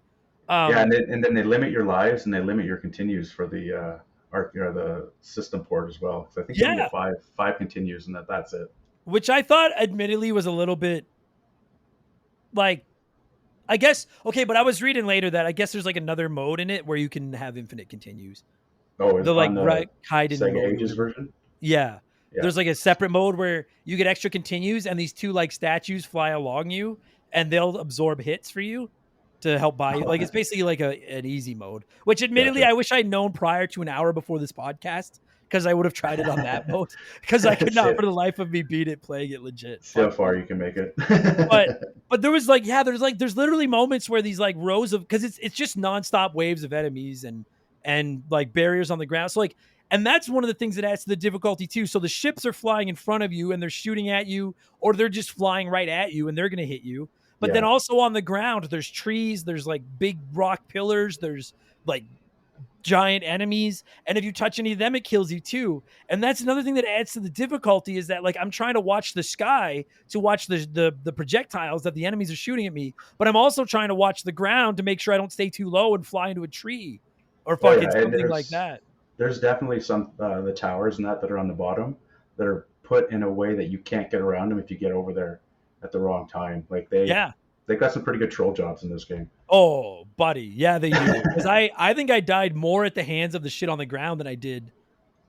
And then they limit your lives and they limit your continues for the the system port as well. So I think you can get five continues and that's it. Which I thought, admittedly, was a little bit like, I guess, okay, but I was reading later that I guess there's like another mode in it where you can have infinite continues. Oh, it's the like hidden Sega Ages version? Yeah. There's like a separate mode where you get extra continues and these two like statues fly along you and they'll absorb hits for you to help buy you. Like it's basically like an easy mode, which admittedly I wish I'd known prior to an hour before this podcast because I would have tried it on that mode because I could not for the life of me beat it playing it legit. See how far you can make it. but there was like, there's literally moments where these like rows of, because it's just nonstop waves of enemies and like barriers on the ground. So like, and that's one of the things that adds to the difficulty too. So the ships are flying in front of you and they're shooting at you, or they're just flying right at you and they're going to hit you. But then also on the ground, there's trees, there's like big rock pillars, there's like giant enemies. And if you touch any of them, it kills you too. And that's another thing that adds to the difficulty is that like I'm trying to watch the sky to watch the projectiles that the enemies are shooting at me. But I'm also trying to watch the ground to make sure I don't stay too low and fly into a tree or fucking something like that. There's definitely some the towers and that are on the bottom that are put in a way that you can't get around them if you get over there at the wrong time. Like they've got some pretty good troll jobs in this game. Oh, buddy. Yeah, they do. Because I think I died more at the hands of the shit on the ground than I did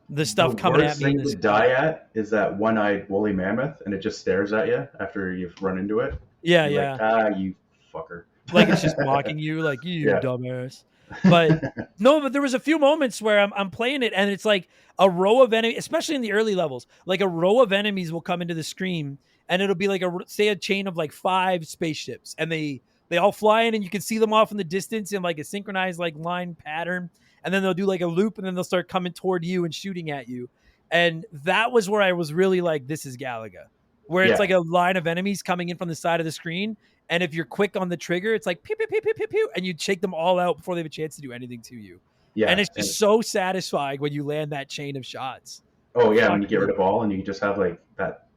the stuff coming at me. The worst thing to die at is that one-eyed woolly mammoth, and it just stares at you after you've run into it. Yeah, You're like, you fucker. Like it's just mocking you, like, you dumbass. But no, but there was a few moments where I'm playing it, and it's like a row of enemies, especially in the early levels, like a row of enemies will come into the screen, and it'll be like say a chain of like 5 spaceships, and they they all fly in and you can see them off in the distance in like a synchronized like line pattern. And then they'll do like a loop and then they'll start coming toward you and shooting at you. And that was where I was really like, this is Galaga, where it's Yeah. like a line of enemies coming in from the side of the screen. And if you're quick on the trigger, it's like pew, pew, pew, pew, pew, pew, and you shake them all out before they have a chance to do anything to you. Yeah. And it's just so satisfying when you land that chain of shots. Oh yeah, when you get rid of all and you just have like that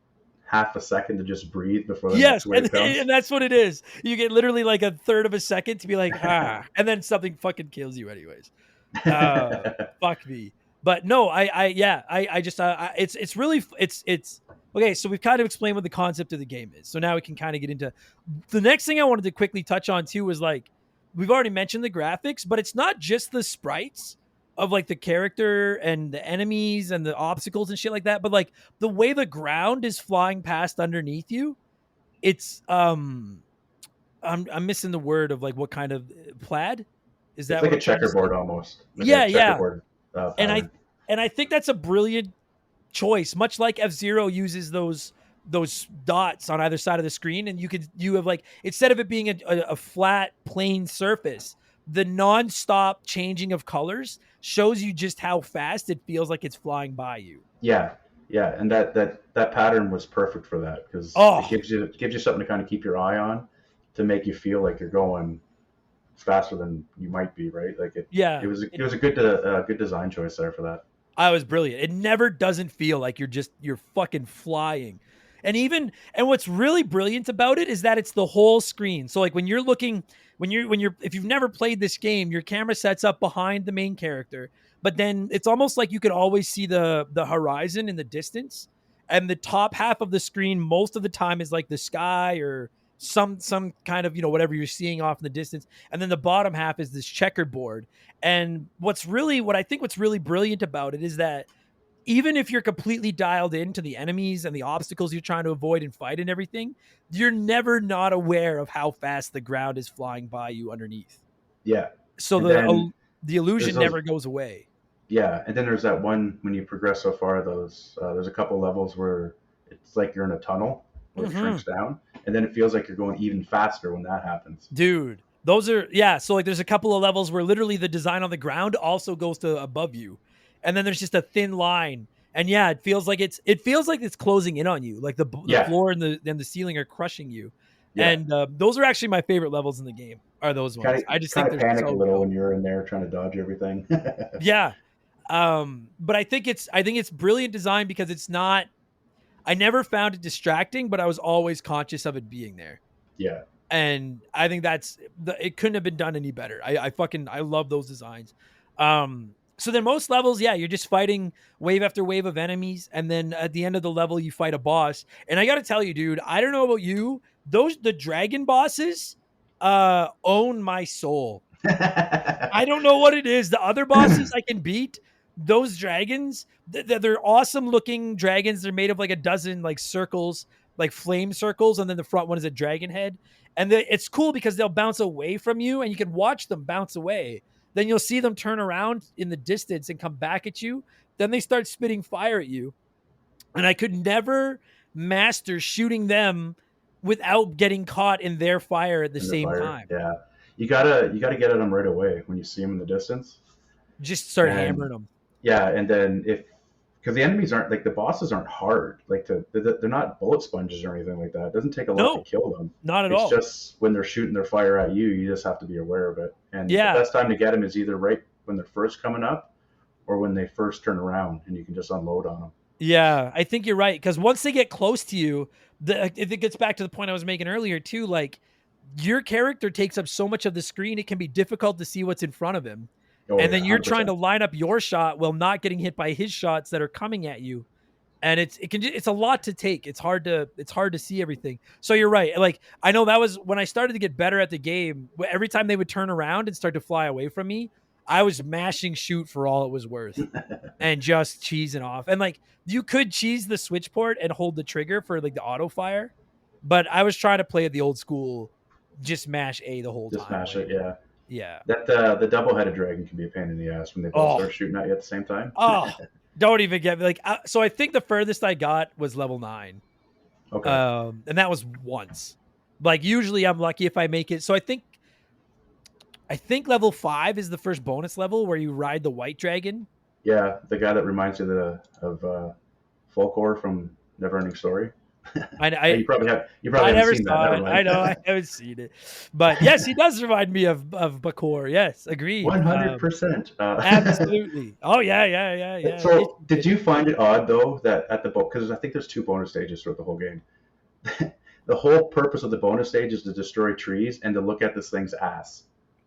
half a second to just breathe before the next wave comes. And that's what it is. You get literally like a third of a second to be like, and then something fucking kills you anyways. Fuck me. But no, it's really okay. So we've kind of explained what the concept of the game is. So now we can kind of get into the next thing I wanted to quickly touch on too was like, we've already mentioned the graphics, but it's not just the sprites of like the character and the enemies and the obstacles and shit like that, but like the way the ground is flying past underneath you. It's I'm missing the word of like what kind of plaid is that? It's like a checkerboard almost. Like yeah, checkerboard, and I think that's a brilliant choice. Much like F-Zero uses those dots on either side of the screen, and you have like, instead of it being a flat plain surface, the non-stop changing of colors shows you just how fast it feels like it's flying by you. Yeah, and that pattern was perfect for that because it gives you something to kind of keep your eye on to make you feel like you're going faster than you might be, right? Like it was a good design choice there for that. I was brilliant. It never doesn't feel like you're fucking flying. And what's really brilliant about it is that it's the whole screen. So like when you're if you've never played this game, your camera sets up behind the main character, but then it's almost like you can always see the horizon in the distance, and the top half of the screen most of the time is like the sky or some kind of, whatever you're seeing off in the distance, and then the bottom half is this checkerboard. And what I think what's really brilliant about it is that even if you're completely dialed into the enemies and the obstacles you're trying to avoid and fight and everything, you're never not aware of how fast the ground is flying by you underneath. Yeah. So the illusion never goes away. Yeah, and then there's that one when you progress so far. There's a couple levels where it's like you're in a tunnel where it shrinks down, and then it feels like you're going even faster when that happens. Dude, those are So like there's a couple of levels where literally the design on the ground also goes to above you. And then there's just a thin line, and it feels like it's closing in on you, like the floor and the ceiling are crushing you. Yeah. And those are actually my favorite levels in the game. Are those ones? I just think they're panic so a little cool when you're in there trying to dodge everything. Yeah, but I think it's brilliant design because it's not. I never found it distracting, but I was always conscious of it being there. Yeah, and I think it couldn't have been done any better. I love those designs. So then most levels, you're just fighting wave after wave of enemies. And then at the end of the level, you fight a boss. And I got to tell you, dude, I don't know about you. The dragon bosses own my soul. I don't know what it is. The other bosses I can beat. Those dragons, they're awesome looking dragons. They're made of like a dozen like circles, like flame circles. And then the front one is a dragon head. And it's cool because they'll bounce away from you and you can watch them bounce away. Then you'll see them turn around in the distance and come back at you. Then they start spitting fire at you. And I could never master shooting them without getting caught in their fire at the same time. Yeah. You gotta get at them right away when you see them in the distance. Just start hammering them. Yeah, and then because the enemies aren't, like, the bosses aren't hard. Like, they're not bullet sponges or anything like that. It doesn't take a lot to kill them. Not at all. It's just when they're shooting their fire at you, you just have to be aware of it. And the best time to get them is either right when they're first coming up or when they first turn around, and you can just unload on them. Yeah, I think you're right. Because once they get close to you, it gets back to the point I was making earlier, too. Like, your character takes up so much of the screen, it can be difficult to see what's in front of him. And then you're 100%. Trying to line up your shot while not getting hit by his shots that are coming at you. And it's a lot to take. It's hard to see everything. So you're right. Like, I know that was when I started to get better at the game. Every time they would turn around and start to fly away from me, I was mashing shoot for all it was worth and just cheesing off. And like, you could cheese the switch port and hold the trigger for like the auto fire, but I was trying to play it the old school, just mash A the whole time. Just mash it, yeah. Yeah. That the double-headed dragon can be a pain in the ass when they both start shooting at you at the same time. Don't even get me. Like, so I think the furthest I got was level 9. Okay. And that was once. Like usually I'm lucky if I make it. So I think level 5 is the first bonus level where you ride the white dragon. Yeah, the guy that reminds you of Folklore from Neverending Story. I You probably I haven't never seen that. saw Never it. I mind. know I haven't seen it, but yes, he does remind me of Bakor. Yes, agreed. 100%. Absolutely. Oh yeah. So, did you find it odd though that at the boat, because I think there's 2 bonus stages throughout the whole game. The whole purpose of the bonus stage is to destroy trees and to look at this thing's ass.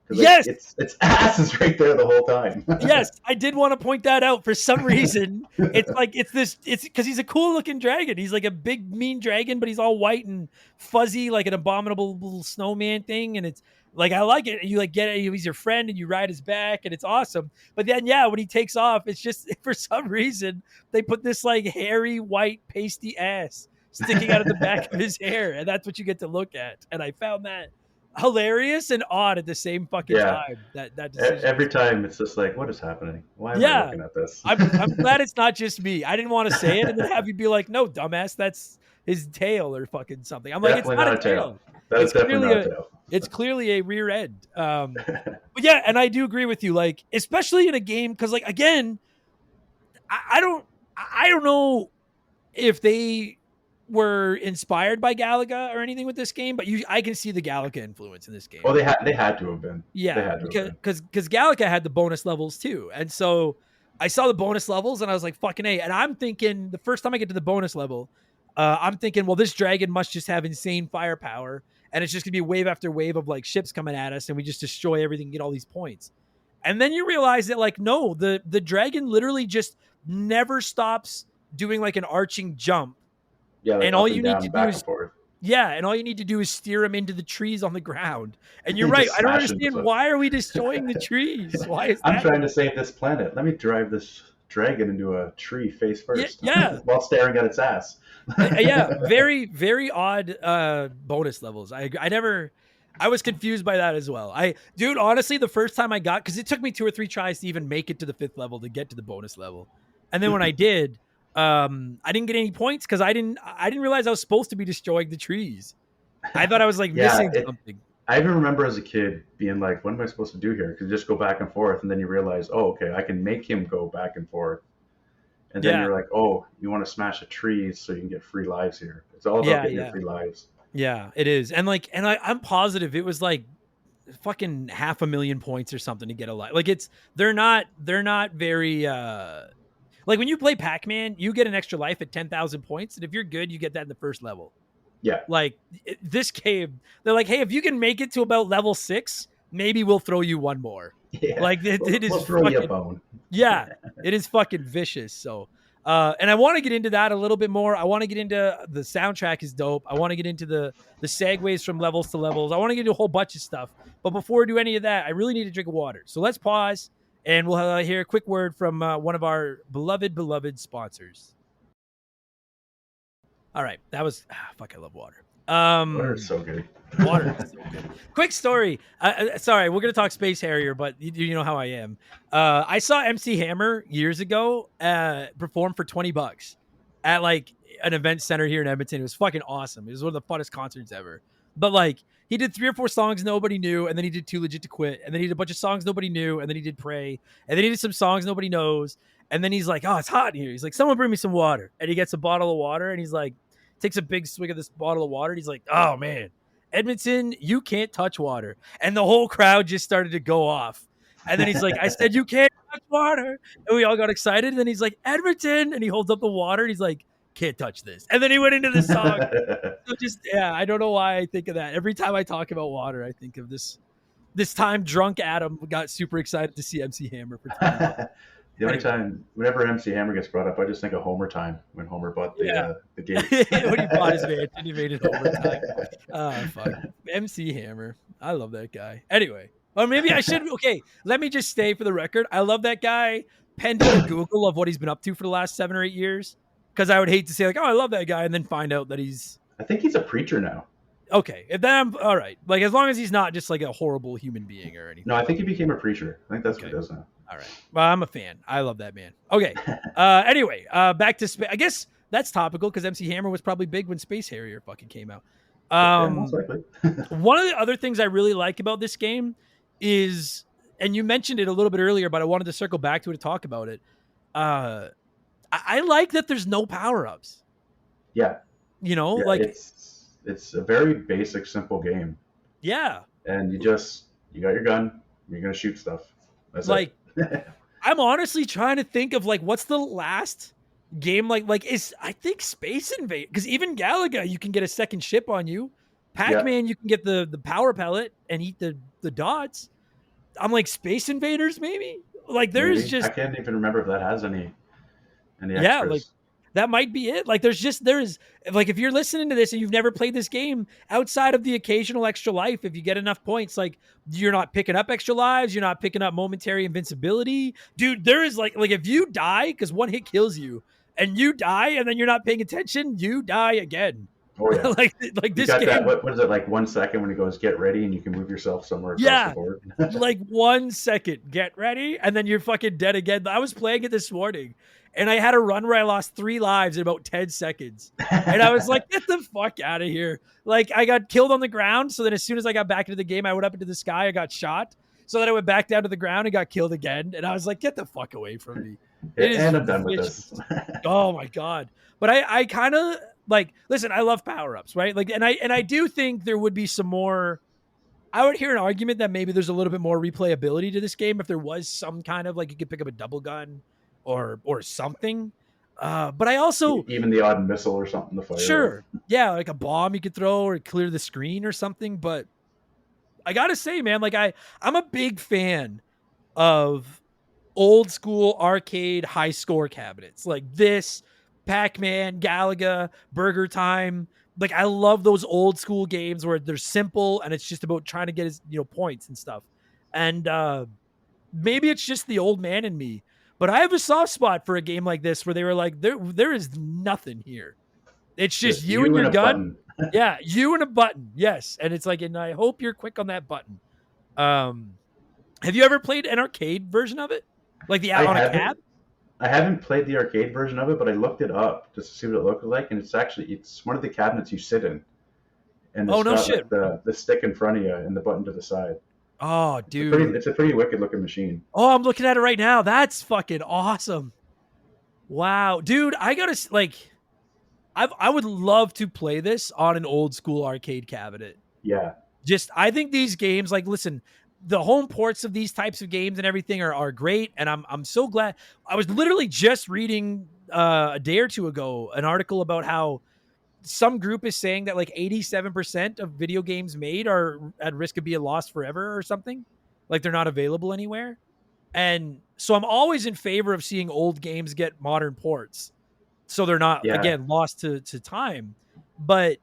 Because Yes, its ass is right there the whole time. yes, I did want to point that out. For some reason, it's because he's a cool looking dragon. He's like a big mean dragon, but he's all white and fuzzy, like an abominable little snowman thing. And it's like I like it. You like get it. He's your friend, and you ride his back, and it's awesome. But then, yeah, when he takes off, it's just for some reason they put this like hairy white pasty ass sticking out of the back of his hair, and that's what you get to look at. And I found that hilarious and odd at the same fucking Yeah. time. That decision. Every time it's just like, what is happening? Why am I Yeah. looking at this? I'm glad it's not just me. I didn't want to say it and then have you be like, no, dumbass, that's his tail or fucking something. I'm like, Definitely it's not a tail. That is It's definitely clearly not a tail. It's clearly a rear end. But yeah, and I do agree with you. Like, especially in a game, because like again, I don't know if they were inspired by Galaga or anything with this game, but I can see the Galaga influence in this game. Oh, they had to have been. They Yeah, had to have been. because Galaga had the bonus levels too, and so I saw the bonus levels and I was like, "Fucking A!" And I'm thinking the first time I get to the bonus level, I'm thinking, well, this dragon must just have insane firepower, and it's just gonna be wave after wave of like ships coming at us, and we just destroy everything, and get all these points. And then you realize that like, no, the dragon literally just never stops doing like an arching jump. Yeah, like And all up you need down, to do back is and forth. Yeah, and all you need to do is steer him into the trees on the ground. And you're You right. just I don't smash into understand them. why are we destroying the trees? Why is I'm that? trying to save this planet. Let me drive this dragon into a tree face first. Yeah. While staring at its ass. Yeah, very very odd bonus levels. I was confused by that as well. Dude, honestly, the first time I got, because it took me 2 or 3 tries to even make it to the 5th level to get to the bonus level, and then when I did, I didn't get any points because I didn't realize I was supposed to be destroying the trees. I thought I was like missing something. I even remember as a kid being like, what am I supposed to do here? Because you just go back and forth, and then you realize, oh, okay, I can make him go back and forth. And then you're like, oh, you want to smash a tree so you can get free lives here. It's all about getting your free lives. Yeah, it is. And like, I'm positive it was like fucking 500,000 points or something to get a life. Like they're not very, like when you play Pac-Man, you get an extra life at 10,000 points. And if you're good, you get that in the first level. Yeah. Like this game, they're like, hey, if you can make it to about level 6, maybe we'll throw you one more. Yeah. Like it is we'll throw fucking, you a bone. Yeah, it is fucking vicious. So, and I want to get into that a little bit more. I want to get into the soundtrack is dope. I want to get into the segues from levels to levels. I want to get into a whole bunch of stuff. But before we do any of that, I really need to drink water. So let's pause and we'll hear a quick word from one of our beloved sponsors. All right, that was fuck. I love water. Water is so good. Water is so good. Quick story. Sorry, we're gonna talk Space Harrier, but you know how I am. I saw MC Hammer years ago perform for $20 at like an event center here in Edmonton. It was fucking awesome. It was one of the funnest concerts ever. But like he did 3 or 4 songs nobody knew, and then he did Too Legit to Quit, and then he did a bunch of songs nobody knew, and then he did Pray, and then he did some songs nobody knows, and then he's like, oh, it's hot in here. He's like, someone bring me some water, and he gets a bottle of water, and he's like, takes a big swig of this bottle of water, and he's like, oh man, Edmonton, you can't touch water. And the whole crowd just started to go off. And then he's like, I said you can't touch water. And we all got excited. And then he's like, Edmonton. And he holds up the water. And he's like, can't touch this. And then he went into the song. So just, yeah, I don't know why I think of that. Every time I talk about water, I think of this time drunk Adam got super excited to see MC Hammer for $20. The only time, whenever MC Hammer gets brought up, I just think of Homer time when Homer bought the game. When he bought his mansion, he made it overtime. Oh, fuck. MC Hammer. I love that guy. Anyway, or maybe I should. Okay, let me just stay for the record. I love that guy pending a Google of what he's been up to for the last 7 or 8 years. Because I would hate to say, like, oh, I love that guy, and then find out that he's. I think he's a preacher now. Okay, if then I'm all right. Like, as long as he's not just like a horrible human being or anything. No, I think he became a preacher. I think that's what he does now. All right. Well, I'm a fan. I love that man. Okay. Anyway, back to space. I guess that's topical because MC Hammer was probably big when Space Harrier fucking came out. Yeah, most Um, likely. one of the other things I really like about this game is, and you mentioned it a little bit earlier, but I wanted to circle back to it to talk about it. Uh, I like that there's no power ups. Yeah, You know, yeah. like It's a very basic, simple game, yeah, and you got your gun. You're gonna shoot stuff. That's like it. I'm honestly trying to think of like what's the last game like is I think Space Invade, because even Galaga you can get a second ship on you. Yeah, Pac-Man you can get the power pellet and eat the dots. I'm like Space Invaders maybe. Like there's maybe. I just can't even remember if that has any yeah, like extras. that might be it. Like there's like if you're listening to this and you've never played this game, outside of the occasional extra life, if you get enough points, like you're not picking up extra lives, you're not picking up momentary invincibility. Dude, there is like if you die, because one hit kills you, and you die and then you're not paying attention, you die again. Oh yeah, like you this got that. game, What is it like? 1 second when he goes, get ready, and you can move yourself somewhere across the yeah. board. Like 1 second, get ready, and then you're fucking dead again. I was playing it this morning, and I had a run where I lost 3 lives in about 10 seconds. And I was like, get the fuck out of here. Like, I got killed on the ground, so then as soon as I got back into the game, I went up into the sky, I got shot. So then I went back down to the ground and got killed again. And I was like, get the fuck away from me. It is And I'm done with vicious. this. Oh my God. But I kind of like, listen, I love power-ups, right? Like, and I do think there would be some more. I would hear an argument that maybe there's a little bit more replayability to this game if there was some kind of like you could pick up a double gun or something. But I also Even the odd missile or something to fire. sure, yeah, like a bomb you could throw or clear the screen or something. But I gotta say, man, like I'm a big fan of old school arcade high score cabinets like this, Pac-Man, Galaga, Burger Time. Like I love those old school games where they're simple and it's just about trying to get his, points and stuff. And maybe it's just the old man in me, but I have a soft spot for a game like this where they were like, there is nothing here. It's just you and you your and a gun. button. Yeah, you and a button. Yes. And it's like, and I hope you're quick on that button. Have you ever played an arcade version of it? Like the on a cab? I haven't played the arcade version of it, but I looked it up just to see what it looked like, and it's one of the cabinets you sit in, and it's Oh no got shit. like, the stick in front of you and the button to the side. Oh, dude. It's a pretty wicked looking machine. Oh, I'm looking at it right now. That's fucking awesome. Wow, dude. I gotta like. I would love to play this on an old school arcade cabinet. Yeah, I think these games, like, listen, the home ports of these types of games and everything are great, and I'm so glad. I was literally just reading a day or two ago an article about how some group is saying that like 87% of video games made are at risk of being lost forever or something, like they're not available anywhere. And so I'm always in favor of seeing old games get modern ports so they're not yeah, again lost to time. But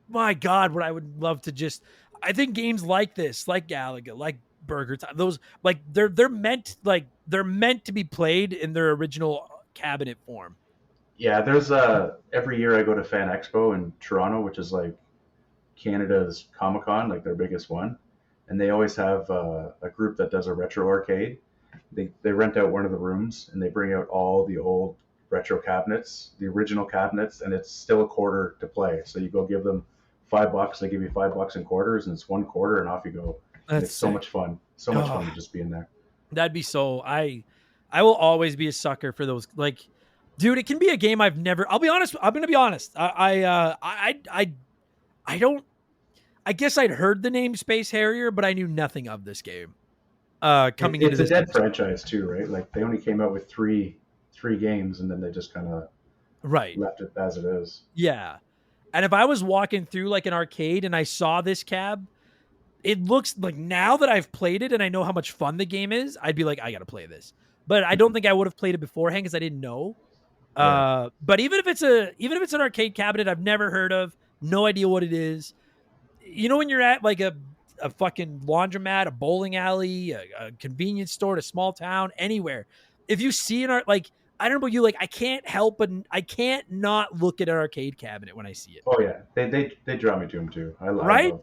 my God, what I would love to just, I think games like this, like Galaga, like Burger Time, those like they're meant to be played in their original cabinet form. yeah. There's every year I go to Fan Expo in Toronto, which is like Canada's Comic Con, like their biggest one, and they always have a group that does a retro arcade. They rent out one of the rooms and they bring out all the old retro cabinets, the original cabinets, and it's still a quarter to play. So you go give them $5, they give you $5 in quarters, and it's 1 quarter, and off you go. And it's so much fun. So much fun to just be in there. That'd be so. I will always be a sucker for those. Like, dude, it can be a game I've never. I'll be honest. I'm gonna be honest. I don't. I guess I'd heard the name Space Harrier, but I knew nothing of this game. Coming into It's this a dead franchise too, right? Like they only came out with three games, and then they just kind of right left it as it is. Yeah, and if I was walking through like an arcade and I saw this cab, it looks like now that I've played it and I know how much fun the game is, I'd be like, I gotta play this. But I don't think I would have played it beforehand because I didn't know. Right. But even if it's an arcade cabinet I've never heard of, no idea what it is. You know, when you're at like a fucking laundromat, a bowling alley, a convenience store, a small town, anywhere, if you see an art, like, I don't know about you, like I can't help but I can't not look at an arcade cabinet when I see it. Oh yeah, they draw me to them too. Right? I love.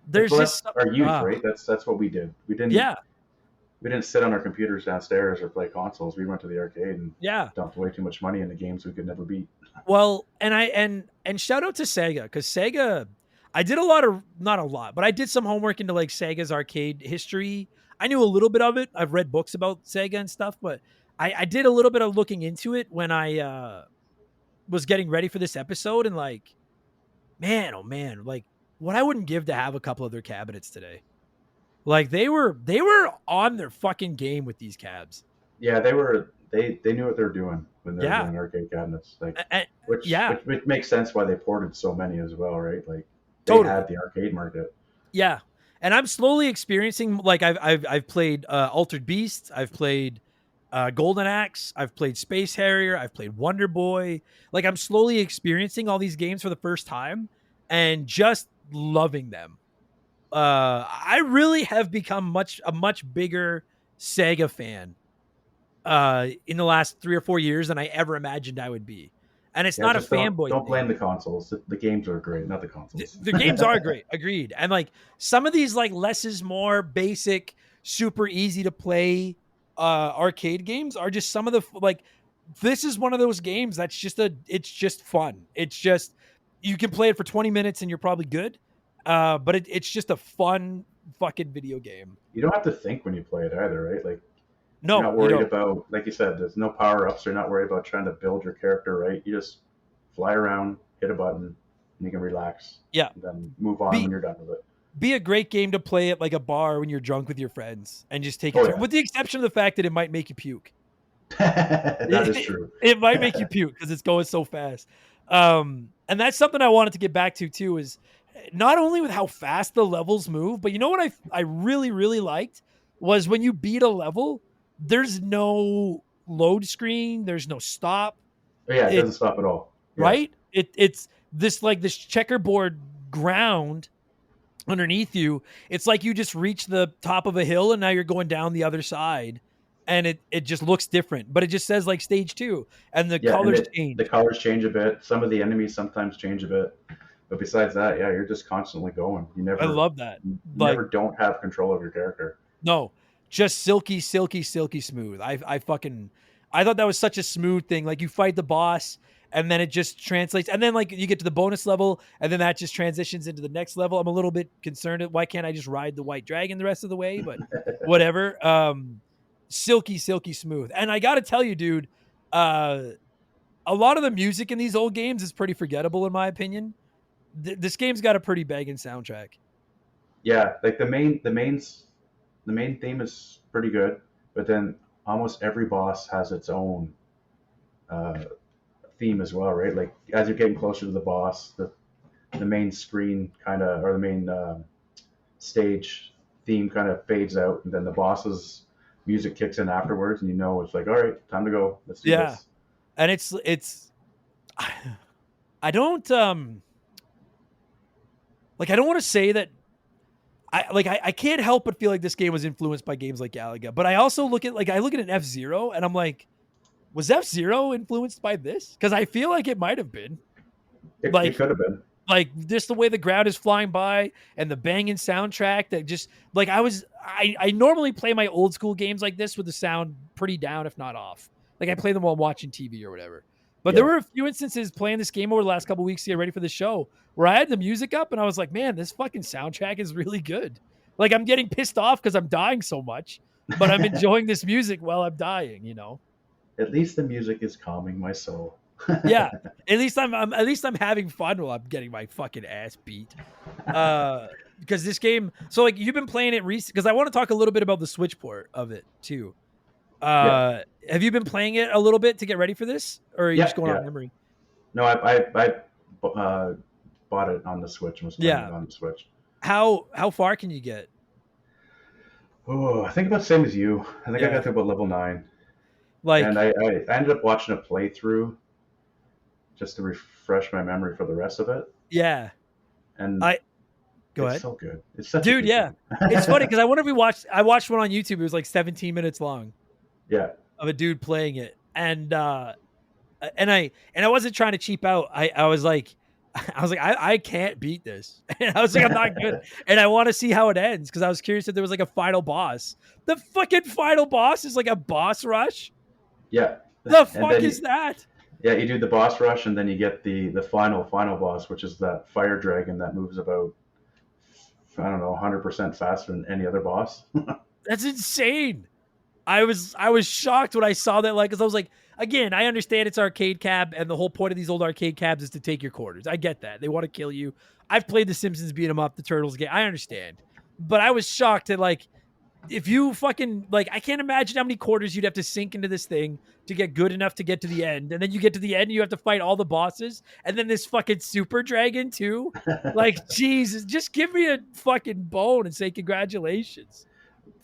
There's Well, just that's our youth, right? That's what we did. We didn't sit on our computers downstairs or play consoles. We went to the arcade and dumped way too much money into games we could never beat. Well, and shout out to Sega, because Sega, I did not a lot, but I did some homework into like Sega's arcade history. I knew a little bit of it. I've read books about Sega and stuff, but I did a little bit of looking into it when I was getting ready for this episode, and like, man, oh man, like what I wouldn't give to have a couple of their cabinets today. Like they were on their fucking game with these cabs. Yeah, they knew what they were doing when they were doing arcade cabinets. Like which makes sense why they ported so many as well, right? Like they had the arcade market. Yeah. And I'm slowly experiencing, like I've played Altered Beast, I've played Golden Axe, I've played Space Harrier, I've played Wonder Boy. Like I'm slowly experiencing all these games for the first time and just loving them. I really have become a much bigger Sega fan in the last 3 or 4 years than I ever imagined I would be. And it's not a fanboy. Don't blame the consoles. The games are great, not the consoles. The games are great, agreed. And like some of these like less is more basic, super easy to play arcade games are just some of the like. This is one of those games that's it's just fun. It's just you can play it for 20 minutes and you're probably good. But it's just a fun fucking video game. You don't have to think when you play it either, right? Like, no, you're not worried about, like you said, there's no power ups. You're not worried about trying to build your character, right? You just fly around, hit a button, and you can relax. Yeah. And then move on when you're done with it. Be a great game to play at like a bar when you're drunk with your friends and just take it with the exception of the fact that it might make you puke. That is true. It might make you puke because it's going so fast. And that's something I wanted to get back to too, is not only with how fast the levels move, but you know what I really, really liked was when you beat a level, there's no load screen, there's no stop. Oh, yeah, it doesn't stop at all. Yeah. Right? It's this like this checkerboard ground underneath you. It's like you just reached the top of a hill and now you're going down the other side. And it just looks different, but it just says like stage 2 and the colors change. The colors change a bit. Some of the enemies sometimes change a bit. But besides that, yeah, you're just constantly going. I love that. You never don't have control of your character. No, just silky, silky, silky smooth. I thought that was such a smooth thing. Like you fight the boss and then it just translates. And then like you get to the bonus level and then that just transitions into the next level. I'm a little bit concerned. Why can't I just ride the white dragon the rest of the way? But whatever. Silky, silky smooth. And I got to tell you, dude, a lot of the music in these old games is pretty forgettable in my opinion. This game's got a pretty banging soundtrack. Yeah, like the main theme is pretty good, but then almost every boss has its own theme as well, right? Like as you're getting closer to the boss, the main screen kind of, or the main stage theme kind of fades out, and then the boss's music kicks in afterwards, and you know it's like, all right, time to go. Let's do this. And it's I don't like I don't want to say that I can't help but feel like this game was influenced by games like Galaga, but I also look at an F-Zero and I'm like, was F-Zero influenced by this? Because I feel like it might have been. It could have been. Like just the way the ground is flying by and the banging soundtrack that just like I normally play my old school games like this with the sound pretty down, if not off. Like I play them while watching TV or whatever. But there were a few instances playing this game over the last couple of weeks to get ready for the show where I had the music up and I was like, man, this fucking soundtrack is really good. Like I'm getting pissed off because I'm dying so much, but I'm enjoying this music while I'm dying, you know? At least the music is calming my soul. Yeah. At least I'm having fun while I'm getting my fucking ass beat. Because this game, so like you've been playing it recently, because I want to talk a little bit about the Switch port of it too. Have you been playing it a little bit to get ready for this, or are you just going on memory? No, I bought it on the Switch and was playing it on the Switch. How far can you get? Oh, I think about the same as you. I think I got to about level 9. Like, and I ended up watching a playthrough just to refresh my memory for the rest of it. Yeah. And go ahead. It's so good. It's such dude, a good yeah. game. It's funny because I watched one on YouTube. It was like 17 minutes long. Yeah. Of a dude playing it. And I wasn't trying to cheap out. I was like, I can't beat this. And I was like, I'm not good. And I want to see how it ends because I was curious if there was like a final boss. The fucking final boss is like a boss rush. Yeah. The fuck is that? Yeah, you do the boss rush, and then you get the final boss, which is that fire dragon that moves about, I don't know, 100% faster than any other boss. That's insane. I was shocked when I saw that, like, because I was like, again, I understand it's arcade cab, and the whole point of these old arcade cabs is to take your quarters. I get that. They want to kill you. I've played The Simpsons beat 'em up, the Turtles game. I understand. But I was shocked that, like, if you fucking, like, I can't imagine how many quarters you'd have to sink into this thing to get good enough to get to the end. And then you get to the end, and you have to fight all the bosses, and then this fucking super dragon too. Like, Jesus, just give me a fucking bone and say congratulations.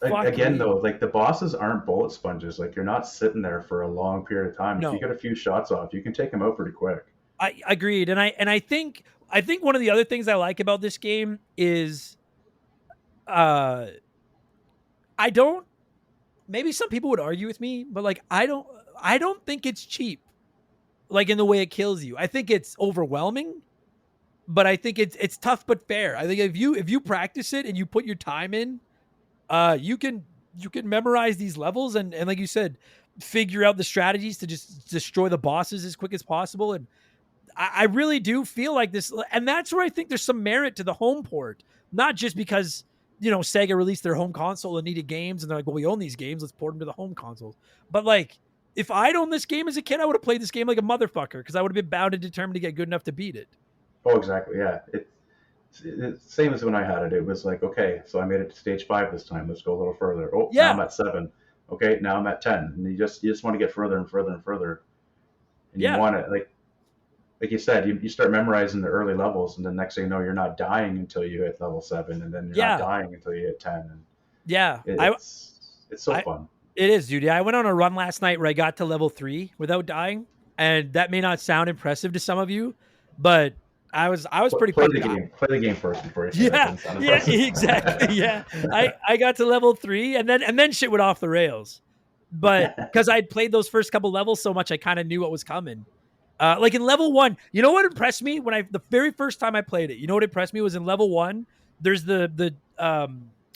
Fuck Again, me. though, like the bosses aren't bullet sponges. Like you're not sitting there for a long period of time. If you No. get a few shots off, you can take them out pretty quick. I agreed, and I think one of the other things I like about this game is, uh, I don't. Maybe some people would argue with me, but like I don't think it's cheap. Like in the way it kills you, I think it's overwhelming, but I think it's tough but fair. I think if you practice it and you put your time in, you can memorize these levels and like you said, figure out the strategies to just destroy the bosses as quick as possible. And I really do feel like this, and that's where I think there's some merit to the home port, not just because Sega released their home console and needed games, and they're like, well, we own these games, let's port them to the home consoles. But like, if I'd owned this game as a kid, I would have played this game like a motherfucker because I would have been bound and determined to get good enough to beat it. Oh, exactly. Yeah. It's same as when I had it. It was like, okay, so I made it to stage 5 this time. Let's go a little further. Oh, now Yeah, I'm at 7. Okay, now I'm at 10. And you just want to get further and further and further. And you yeah, want to like you said, you start memorizing the early levels, and the next thing you know, you're not dying until you hit level 7, and then you're not yeah, dying until you hit 10. And yeah. it's so I fun. it is, dude. Yeah, I went on a run last night where I got to level 3 without dying, and that may not sound impressive to some of you, but I was pretty Play fucking. the game. Play the game first before you say that Yeah, doesn't sound yeah, impressive. exactly. Yeah, I got to level 3, and then shit went off the rails. But because I'd played those first couple levels so much, I kind of knew what was coming. Like in level 1, you know what impressed me when the very first time I played it. You know what impressed me was in level 1. There's the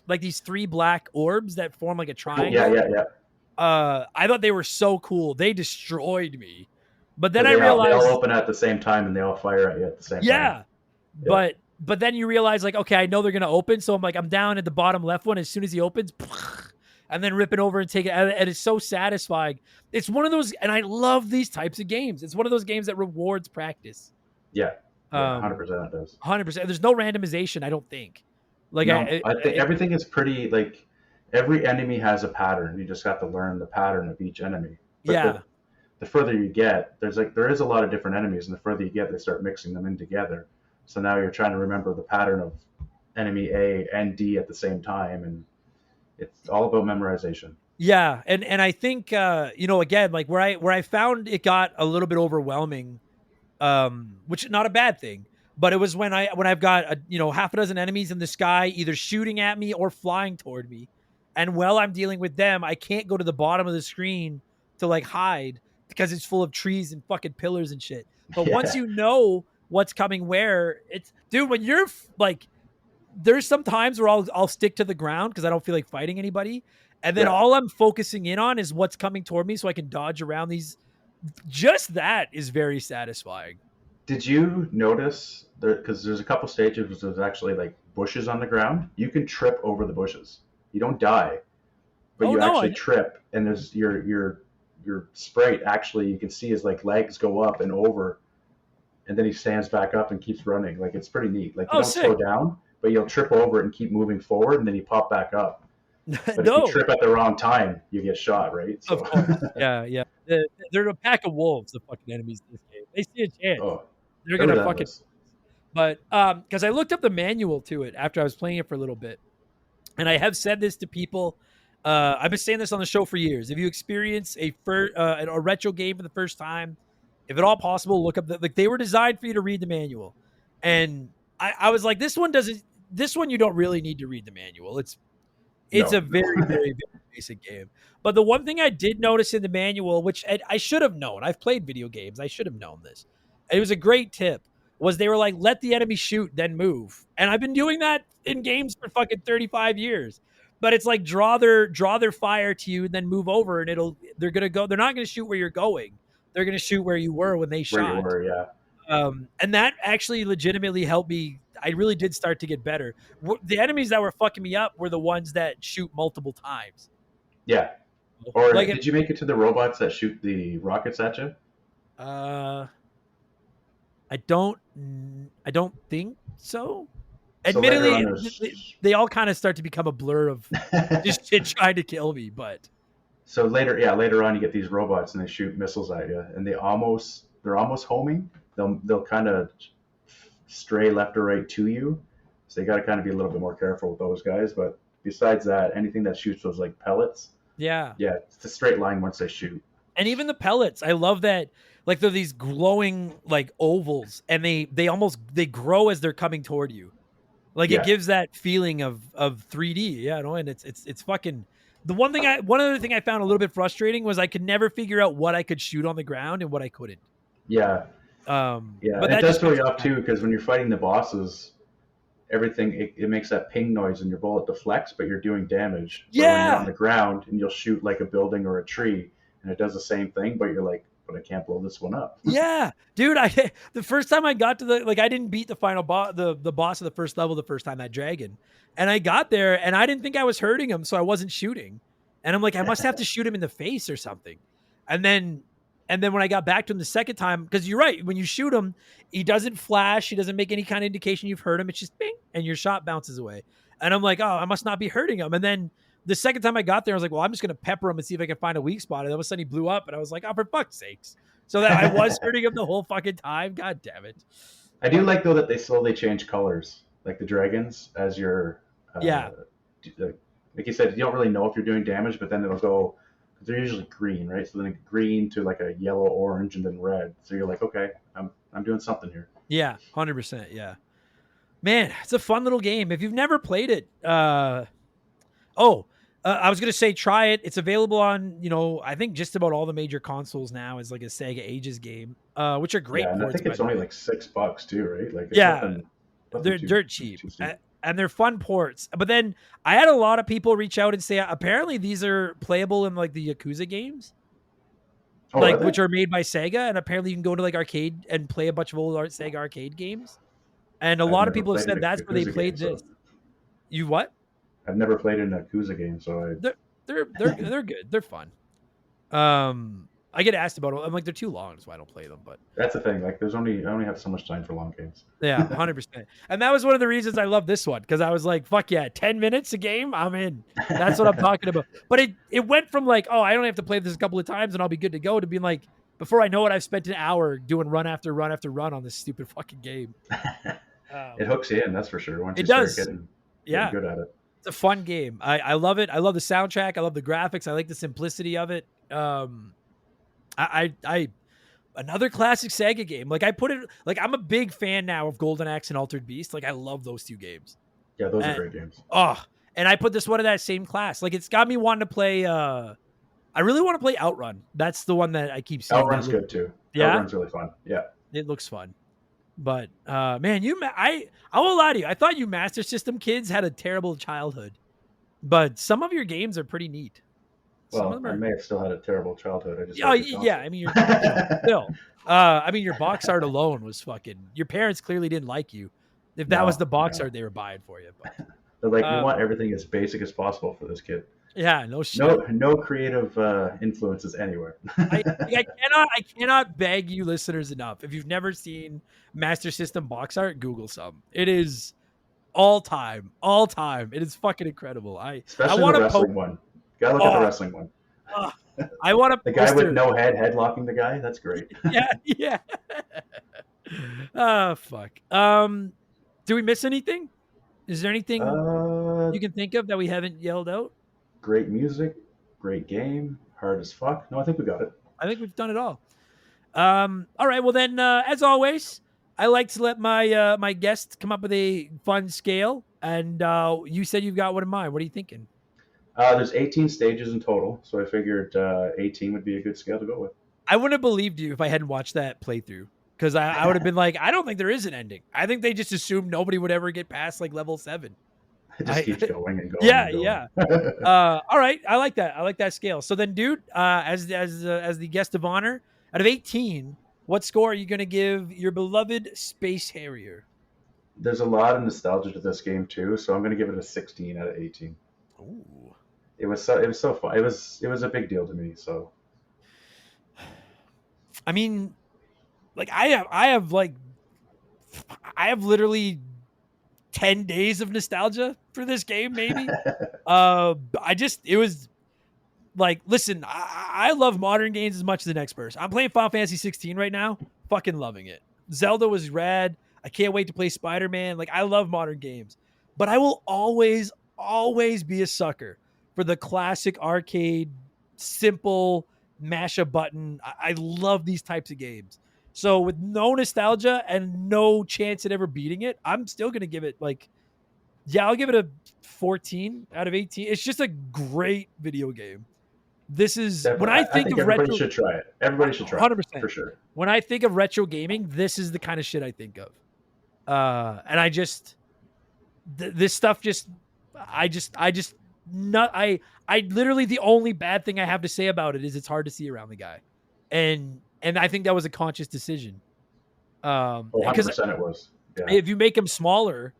like these 3 black orbs that form like a Yeah, triangle. yeah, yeah. I thought they were so cool. They destroyed me. But then Because I they all realized, open at the same time, and they all fire at you at the same time. yeah, Yeah. but then you realize, like, okay, I know they're gonna open, so I'm down at the bottom left one. As soon as he opens, and then rip it over and take it, and it's so satisfying. It's one of those, and I love these types of games. It's one of those games that rewards practice. Yeah. Yeah, 100% Um, it does. 100%. There's no randomization, I don't think. Like No, I think everything is pretty, like, every enemy has a pattern. You just have to learn the pattern of each enemy. But yeah, the further you get, there is a lot of different enemies, and the further you get, they start mixing them in together. So now you're trying to remember the pattern of enemy A and D at the same time, and it's all about memorization. yeah, and I think again, like where I found it got a little bit overwhelming, which is not a bad thing. But it was when I've got half a dozen enemies in the sky, either shooting at me or flying toward me, and while I'm dealing with them, I can't go to the bottom of the screen to like hide because it's full of trees and fucking pillars and shit. But once Yeah, you know what's coming where, it's dude, when you're like, there's some times where I'll stick to the ground because I don't feel like fighting anybody, and then yeah. all I'm focusing in on is what's coming toward me, so I can dodge around these. Just that is very satisfying. Did you notice because there's a couple stages where there's actually like bushes on the ground? You can trip over the bushes. You don't die, but Oh you no, actually trip, and there's your sprite actually you can see his like legs go up and over, and then he stands back up and keeps running. Like it's pretty neat. Like you oh don't slow sick. down, but you'll trip over it and keep moving forward, and then you pop back up. But if you No, trip at the wrong time, you get shot, right? of So, course. Yeah, yeah. They're a pack of wolves, the fucking enemies in this game. They see a chance, oh, they're they're gonna fucking. relentless. But because I looked up the manual to it after I was playing it for a little bit, and I have said this to people. I've been saying this on the show for years. If you experience a retro game for the first time, if at all possible, look up like they were designed for you to read the manual. And I was like, this one doesn't. This one you don't really need to read the manual. It's a No, very, very, very basic game. But the one thing I did notice in the manual, which I should have known, I've played video games, I should have known this. It was a great tip. Was they were like, let the enemy shoot, then move. And I've been doing that in games for fucking 35 years. But it's like draw their fire to you and then move over, and they're not gonna shoot where you're going. they're gonna shoot where you were when they where you shot. were. Yeah. And that actually legitimately helped me. I really did start to get better. The enemies that were fucking me up were the ones that shoot multiple times. Yeah. Or Like did you make it to the robots that shoot the rockets at you? I don't think so. So later Admittedly, on, there's they all kind of start to become a blur of just shit trying to kill me. But so later on, you get these robots and they shoot missiles at you, and they're almost homing. They'll kind of stray left or right to you, so you got to kind of be a little bit more careful with those guys. But besides that, anything that shoots those like pellets, yeah, it's a straight line once they shoot. And even the pellets, I love that. Like they're these glowing like ovals, and they grow as they're coming toward you. Like it gives that feeling of 3D, yeah, no, and it's fucking. One other thing I found a little bit frustrating was I could never figure out what I could shoot on the ground and what I couldn't. Yeah. But it does throw you off too, because when you're fighting the bosses, everything it makes that ping noise and your bullet deflects, but you're doing damage. So when you're on the ground and you'll shoot like a building or a tree, and it does the same thing, but you're like, but I can't blow this one up. Yeah, dude. The first time I got to I didn't beat the final boss, the boss of the first level the first time, that dragon, and I got there and I didn't think I was hurting him, so I wasn't shooting, and I'm like, I must have to shoot him in the face or something, and then when I got back to him the second time, because you're right, when you shoot him, he doesn't flash, he doesn't make any kind of indication you've hurt him. It's just bing, and your shot bounces away, and I'm like, oh, I must not be hurting him, and then. The second time I got there, I was like, well, I'm just going to pepper him and see if I can find a weak spot. And all of a sudden he blew up and I was like, oh, for fuck's sakes. So that I was hurting him the whole fucking time. God damn it. I do like, though, that they slowly change colors, like the dragons, as you're... like you said, you don't really know if you're doing damage, but then it'll go... They're usually green, right? So then green to like a yellow, orange, and then red. So you're like, okay, I'm doing something here. Yeah, 100%, yeah. Man, it's a fun little game. If you've never played it... I was going to say, try it. It's available on, I think just about all the major consoles now as like a Sega Ages game, which are great. Yeah, and I think it's only like $6 too, right? Like, nothing they're dirt cheap. And they're fun ports. But then I had a lot of people reach out and say, apparently these are playable in like the Yakuza games, which are made by Sega. And apparently you can go to like arcade and play a bunch of old Sega arcade games. And a lot of people have said that's where they played this. You what? I've never played an Yakuza game, so they're good. They're fun. I get asked about it. I'm like, they're too long, so I don't play them. But that's the thing. Like, I only have so much time for long games. Yeah, 100%. And that was one of the reasons I love this one, because I was like, fuck yeah, 10 minutes a game, I'm in. That's what I'm talking about. But it went from like, oh, I only have to play this a couple of times and I'll be good to go, to being like, before I know it, I've spent an hour doing run after run after run on this stupid fucking game. It hooks you in, that's for sure. Once you start getting good at it. It's a fun game. I love it. I love the soundtrack. I love the graphics. I like the simplicity of it. Another classic Sega game. Like, I put it, like, I'm a big fan now of Golden Axe and Altered Beast. Like, I love those two games. Yeah, those are great games. Oh, and I put this one in that same class. Like, it's got me wanting to play. I really want to play Outrun. That's the one that I keep seeing. Outrun's good too. Yeah, Outrun's really fun. Yeah, it looks fun. But man, I won't lie to you. I thought you Master System kids had a terrible childhood, but some of your games are pretty neat. Well, I may have still had a terrible childhood. Yeah. I mean, you're still. I mean, your box art alone was fucking. Your parents clearly didn't like you. If that was the box art they were buying for you, but they're like, we want everything as basic as possible for this kid. Yeah, no shit. No creative influences anywhere. I cannot beg you listeners enough. If you've never seen Master System box art, Google some. It is all time. It is fucking incredible. Especially the wrestling one. Gotta look at the wrestling one. I want to. The guy with no head headlocking the guy. That's great. Yeah. Oh fuck. Do we miss anything? Is there anything you can think of that we haven't yelled out? Great music, great game, hard as fuck. No, I think we got it. I think we've done it all. All right. Well, then, as always, I like to let my my guests come up with a fun scale. And you said you've got one in mind. What are you thinking? There's 18 stages in total, so I figured 18 would be a good scale to go with. I wouldn't have believed you if I hadn't watched that playthrough, because I would have been like, I don't think there is an ending. I think they just assumed nobody would ever get past like level 7. It just keeps going and going. Yeah. All right. I like that. I like that scale. So then, dude, as the guest of honor, Out of 18, what score are you going to give your beloved Space Harrier? There's a lot of nostalgia to this game too, so I'm going to give it a 16 out of 18. Ooh. It was so fun. It was a big deal to me. So I mean, like I have literally 10 days of nostalgia for this game, maybe. It was like, listen, I love modern games as much as the next person. I'm playing Final Fantasy 16 right now, fucking loving it. Zelda was rad. I can't wait to play Spider-Man. Like, I love modern games, but I will always be a sucker for the classic arcade, simple mash a button. I love these types of games. So with no nostalgia and no chance at ever beating it, I'm still going to give it I'll give it a 14 out of 18. It's just a great video game. This is definitely, when I think of everybody retro. should try it. Everybody should try 100%. it for sure. When I think of retro gaming, this is the kind of shit I think of. And I just this stuff I literally, the only bad thing I have to say about it is it's hard to see around the guy. And I think that was a conscious decision. 100% it was. Yeah. If you make him smaller,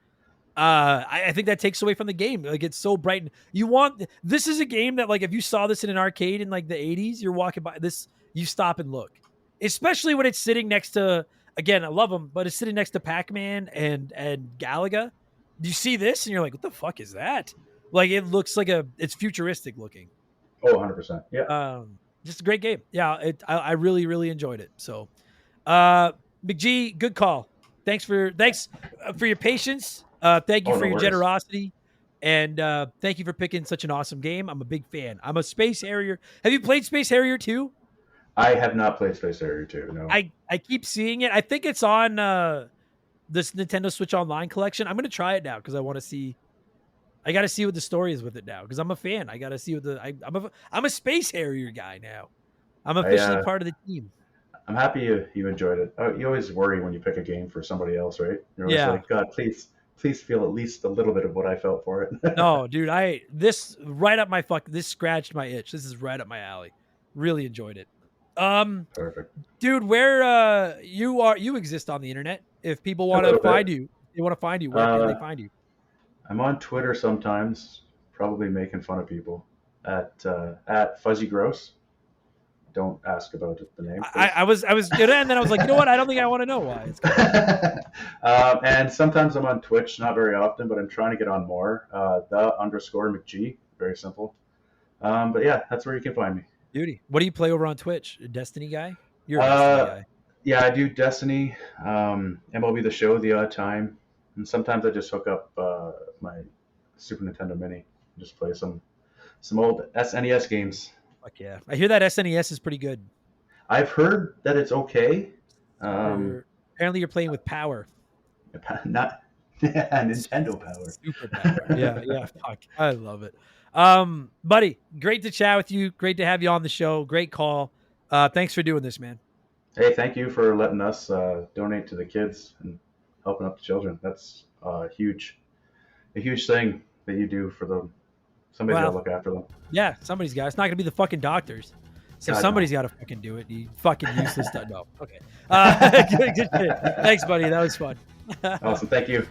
I think that takes away from the game. Like, it's so bright. This is a game that, like, if you saw this in an arcade in like the 80s, you're walking by this, you stop and look. Especially when it's sitting next to, again, I love them, but it's sitting next to Pac-Man and Galaga. You see this and you're like, what the fuck is that? Like, it looks like it's futuristic looking. Oh, 100%. Yeah. Just a great game. Yeah, I really, really enjoyed it. So, McG, good call. Thanks for your patience. Thank you for your generosity. And thank you for picking such an awesome game. I'm a big fan. I'm a Space Harrier. Have you played Space Harrier 2? I have not played Space Harrier 2, no. I keep seeing it. I think it's on this Nintendo Switch Online collection. I'm going to try it now because I want to see. I got to see what the story is with it now because I'm a fan. I got to see what I'm a Space Harrier guy now. I'm officially part of the team. I'm happy you enjoyed it. You always worry when you pick a game for somebody else, right? You're always like, God, please feel at least a little bit of what I felt for it. No, dude, this scratched my itch. This is right up my alley. Really enjoyed it. Perfect. Dude, where you exist on the internet. If people want to find you, where can they find you? I'm on Twitter sometimes, probably making fun of people at Fuzzy Gross. Don't ask about the name. I was good, and then I was like, you know what? I don't think I want to know why. And sometimes I'm on Twitch, not very often, but I'm trying to get on more. _McG, very simple. But yeah, that's where you can find me. Beauty. What do you play over on Twitch? A Destiny guy? You're a Destiny guy. Yeah, I do Destiny, MLB The Show the odd time, and sometimes I just hook up my Super Nintendo Mini and just play some old SNES games. Fuck yeah. I hear that SNES is pretty good. I've heard that it's okay. Apparently you're playing with power. Not Nintendo power. Super power. Yeah. Fuck. I love it. Buddy, great to chat with you. Great to have you on the show. Great call. Thanks for doing this, man. Hey, thank you for letting us donate to the kids and helping out the children. That's a huge thing that you do for them. Somebody's got to look after them. Yeah, somebody's got. It's not going to be the fucking doctors. So somebody's got to fucking do it. You fucking useless stuff. No. Okay. Good shit. Thanks, buddy. That was fun. Awesome. Thank you.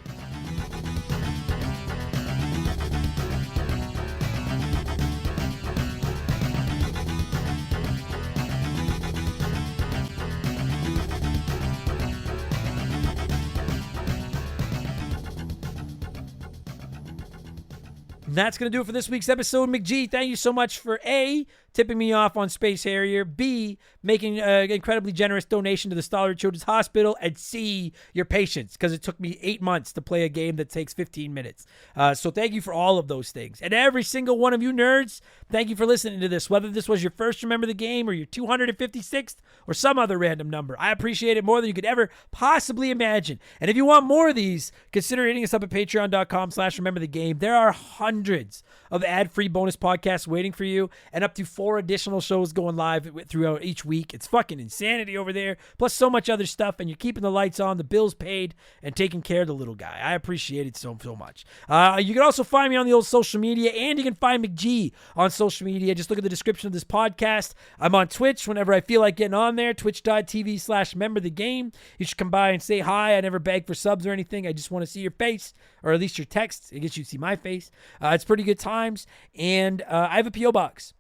And that's going to do it for this week's episode. McG, thank you so much for A, tipping me off on Space Harrier, B, making an incredibly generous donation to the Stollard Children's Hospital, and C, your patience, because it took me 8 months to play a game that takes 15 minutes. So thank you for all of those things. And every single one of you nerds, thank you for listening to this, whether this was your first Remember the Game or your 256th or some other random number. I appreciate it more than you could ever possibly imagine. And if you want more of these, consider hitting us up at patreon.com/rememberthegame. There are hundreds of ad-free bonus podcasts waiting for you and up to 4 4 additional shows going live throughout each week. It's fucking insanity over there. Plus so much other stuff, and you're keeping the lights on, the bills paid, and taking care of the little guy. I appreciate it so much. You can also find me on the old social media, and you can find McG on social media. Just look at the description of this podcast. I'm on Twitch whenever I feel like getting on there, twitch.tv/memberthegame. You should come by and say hi. I never beg for subs or anything. I just want to see your face, or at least your text. I guess you see my face. It's pretty good times. And I have a P.O. Box.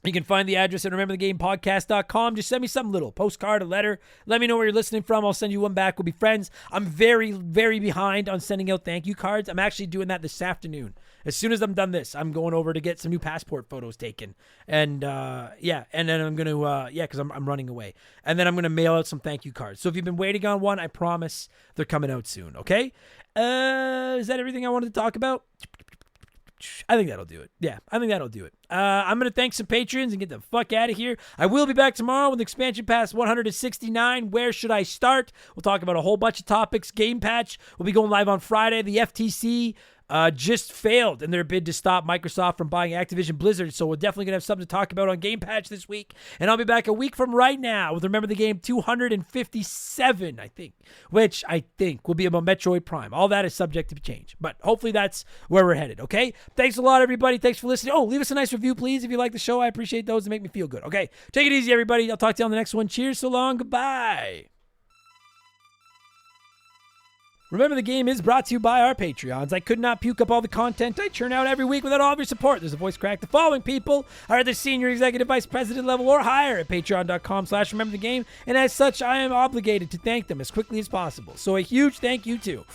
You can find the address at rememberthegamepodcast.com. Just send me something little, postcard, a letter. Let me know where you're listening from. I'll send you one back. We'll be friends. I'm very, very behind on sending out thank you cards. I'm actually doing that this afternoon. As soon as I'm done this, I'm going over to get some new passport photos taken. And, and then I'm going to, because I'm running away. And then I'm going to mail out some thank you cards. So if you've been waiting on one, I promise they're coming out soon, okay? Is that everything I wanted to talk about? I think that'll do it. Yeah, I think that'll do it. I'm going to thank some patrons and get the fuck out of here. I will be back tomorrow with Expansion Pass 169. Where should I start? We'll talk about a whole bunch of topics. Game Patch will be going live on Friday. The FTC just failed in their bid to stop Microsoft from buying Activision Blizzard, so we're definitely going to have something to talk about on Game Patch this week. And I'll be back a week from right now with Remember the Game 257, I think, which I think will be about Metroid Prime. All that is subject to change, but hopefully that's where we're headed, okay? Thanks a lot, everybody. Thanks for listening. Oh, leave us a nice review, please, if you like the show. I appreciate those. They make me feel good, okay? Take it easy, everybody. I'll talk to you on the next one. Cheers, so long, goodbye. Remember the Game is brought to you by our Patreons. I could not puke up all the content I churn out every week without all of your support. There's a voice crack. The following people are either senior executive vice president level or higher at patreon.com/rememberthegame, and as such, I am obligated to thank them as quickly as possible. So a huge thank you to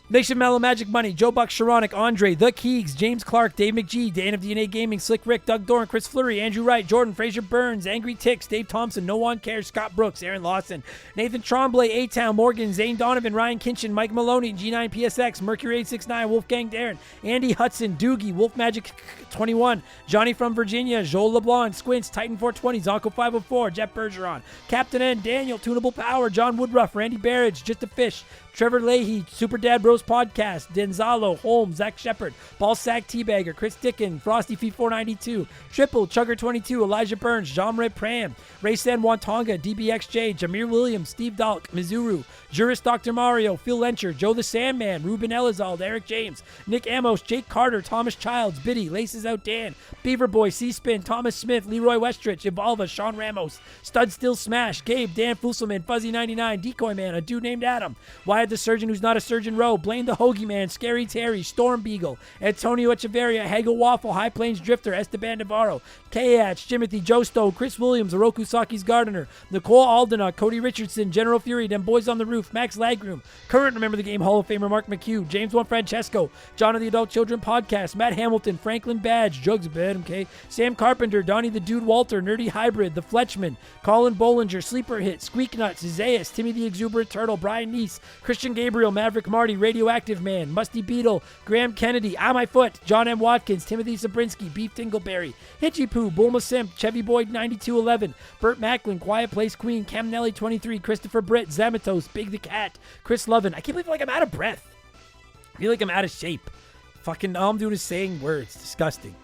Nation Mellow, Magic Money, Joe Buck, Sharonic, Andre, The Keegs, James Clark, Dave McGee, Dan of DNA Gaming, Slick Rick, Doug Doran, Chris Fleury, Andrew Wright, Jordan, Fraser Burns, Angry Ticks, Dave Thompson, No One Cares, Scott Brooks, Aaron Lawson, Nathan Tremblay, A-Town, Morgan, Zane Donovan, Ryan Kinchin, Mike Maloney, G9PSX, Mercury 869, Wolfgang Darren, Andy Hudson, Doogie, Wolf Magic 21, Johnny from Virginia, Joel LeBlanc, Squints, Titan 420, Zonko 504, Jeff Bergeron, Captain N, Daniel, Tunable Power, John Woodruff, Randy Barrage, Just a Fish, Trevor Leahy, Super Dad Bros Podcast, Denzalo, Holmes, Zach Shepard, Ballsack Teabagger, Chris Dickin, Frosty Feet 492, Triple, Chugger 22, Elijah Burns, Jean Ray Pram, Ray San Wantonga, DBXJ, Jameer Williams, Steve Dalk, Mizuru, Juris Dr. Mario, Phil Lencher, Joe the Sandman, Ruben Elizalde, Eric James, Nick Amos, Jake Carter, Thomas Childs, Biddy, Laces Out Dan, Beaver Boy, C-Spin, Thomas Smith, Leroy Westrich, Evolva, Sean Ramos, Stud Still Smash, Gabe, Dan Fusselman, Fuzzy99, Decoy Man, a dude named Adam, Wyatt the Surgeon Who's Not a Surgeon Rowe, Blaine the Hoagie Man, Scary Terry, Storm Beagle, Antonio Echeverria, Hagel Waffle, High Plains Drifter, Esteban Navarro, K-Hatch, Jimothy, Joe Stowe, Chris Williams, Oroku Saki's Gardener, Nicole Aldena, Cody Richardson, General Fury, Them Boys on the Roof, Max Lagroom, current Remember the Game Hall of Famer Mark McHugh, James Juan Francesco, John of the Adult Children Podcast, Matt Hamilton, Franklin Badge, Jugs Bed, okay, Sam Carpenter, Donnie the Dude Walter, Nerdy Hybrid, The Fletchman, Colin Bollinger, Sleeper Hit, Squeak Nuts, Zayas, Timmy the Exuberant Turtle, Brian Neese, Christian Gabriel, Maverick Marty, Radioactive Man, Musty Beetle, Graham Kennedy, On My Foot, John M. Watkins, Timothy Sabrinsky, Beef Dingleberry, Hitchy Poo, Bulma Simp, Chevy Boyd 9211, Burt Macklin, Quiet Place Queen, Cam Nelly 23, Christopher Britt, Zamatos, Big the Cat, Chris Lovin. I can't believe I'm out of breath. I feel like I'm out of shape. Fucking all I'm doing is saying words. Disgusting.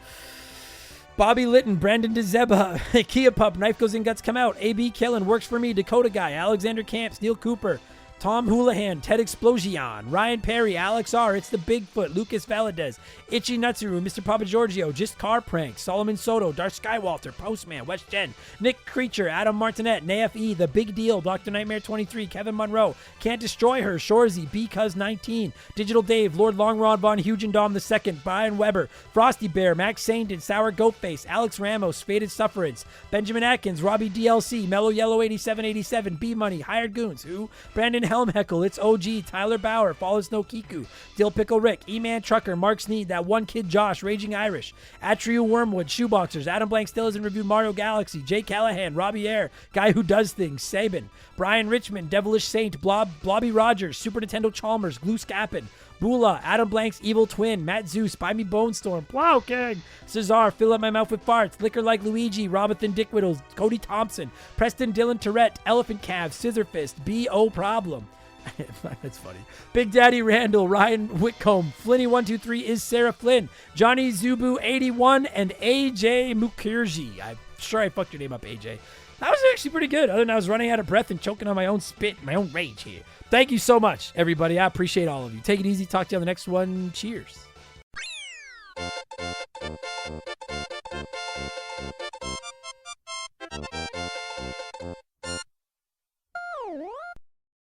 Bobby Litton, Brandon DeZeba, Kia Pup, Knife Goes In, Guts Come Out, AB Killen, Works For Me, Dakota Guy, Alexander Camps, Neil Cooper, Tom Houlihan, Ted Explosion, Ryan Perry, Alex R., It's the Bigfoot, Lucas Valadez, Itchy Nutsuru, Mr. Papa Giorgio, Just Car Prank, Solomon Soto, Darth Skywalter, Postman, West Jen, Nick Creature, Adam Martinet, NAFE, The Big Deal, Dr. Nightmare 23, Kevin Monroe, Can't Destroy Her, Shorzy, Because 19, Digital Dave, Lord Longrod Von Hugendom II, Brian Weber, Frosty Bear, Max Saindon, Sour Goatface, Alex Ramos, Faded Sufferance, Benjamin Atkins, Robbie DLC, Mellow Yellow 8787, B Money, Hired Goons, Who, Brandon Helm Heckle, It's OG, Tyler Bauer, Fallen Snow Kiku, Dill Pickle Rick, E-Man Trucker, Mark Sneed, That One Kid Josh, Raging Irish, Atrio Wormwood, Shoeboxers, Adam Blank Still Hasn't Reviewed Mario Galaxy, Jay Callahan, Robbie Air, Guy Who Does Things, Sabin, Brian Richmond, Devilish Saint, Blobby Rogers, Super Nintendo Chalmers, Glue Scappin, Bula, Adam Blank's Evil Twin, Matt Zeus, Buy Me Bone Storm, Plow King, Cesar, Fill Up My Mouth With Farts, Liquor Like Luigi, Robinson Dick Whittles, Cody Thompson, Preston Dylan Tourette, Elephant Calves, Scissor Fist, B.O. Problem, That's funny. Big Daddy Randall, Ryan Whitcomb, Flinny123 is Sarah Flynn, Johnny Zubu81, and AJ Mukherjee. I'm sure I fucked your name up, AJ. That was actually pretty good, other than I was running out of breath and choking on my own spit, my own rage here. Thank you so much, everybody. I appreciate all of you. Take it easy. Talk to you on the next one. Cheers.